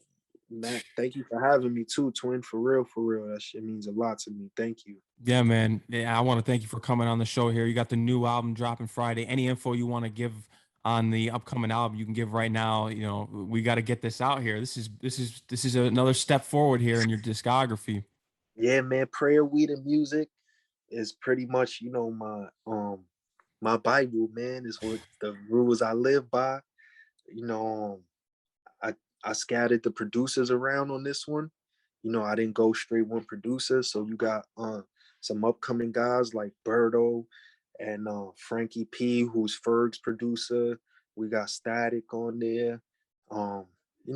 Matt, thank you for having me too, twin. For real, for real. That shit means a lot to me. Thank you. Yeah, man. Yeah, I want to thank you for coming on the show here. You got the new album dropping Friday. Any info you want to give on the upcoming album, you can give right now. We got to get this out here. This is another step forward here in your discography. Yeah, man. Prayer, weed, and music is pretty much, my Bible, man. Is what the rules I live by. You know, I I scattered the producers around on this one. I didn't go straight one producer. So you got some upcoming guys like Birdo and Frankie P, who's Ferg's producer. We got Static on there. Um,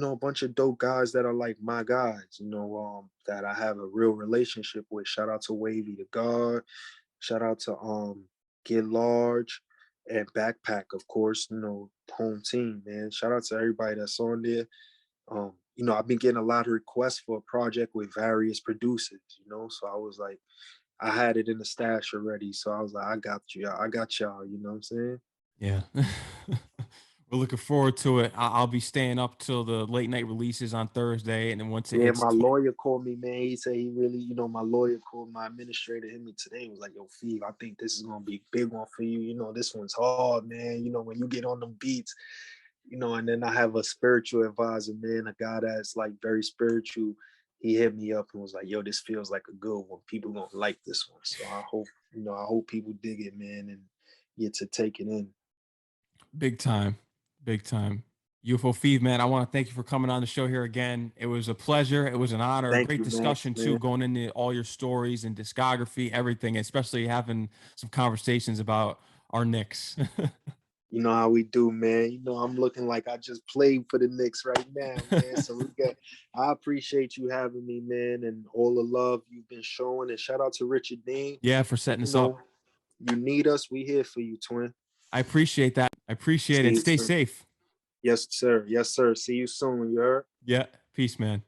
a bunch of dope guys that are like my guys, that I have a real relationship with. Shout out to Wavy the God. Shout out to Get Large and Backpack, of course, home team, man. Shout out to everybody that's on there. I've been getting a lot of requests for a project with various producers, so I was like, I had it in the stash already. So I was like, I got you, I got y'all, you know what I'm saying? Yeah. We're looking forward to it. I'll be staying up till the late night releases on Thursday, and then once it Yeah, hits, my lawyer called me, man. He said he really, my lawyer called my administrator hit me today. He was like, yo, Fev, I think this is gonna be a big one for you. This one's hard, man. When you get on them beats, and then I have a spiritual advisor, man, a guy that's like very spiritual. He hit me up and was like, yo, this feels like a good one. People gonna like this one. So I hope people dig it, man, and get to take it in. big time, big time. UFO Fev, man, I want to thank you for coming on the show here again. It was a pleasure. It was an honor. A Thank great you, Max, discussion too, man. going into all your stories and discography, everything, especially having some conversations about our Knicks. You know how we do, man. I'm looking like I just played for the Knicks right now, man. So I appreciate you having me, man, and all the love you've been showing. And shout out to Richard Dean. Yeah, for setting You us up. know, you need us, we here for you, twin. I appreciate that. I appreciate See it. you Stay soon. safe. Yes, sir. Yes, sir. See you soon. You heard? Yeah. Peace, man.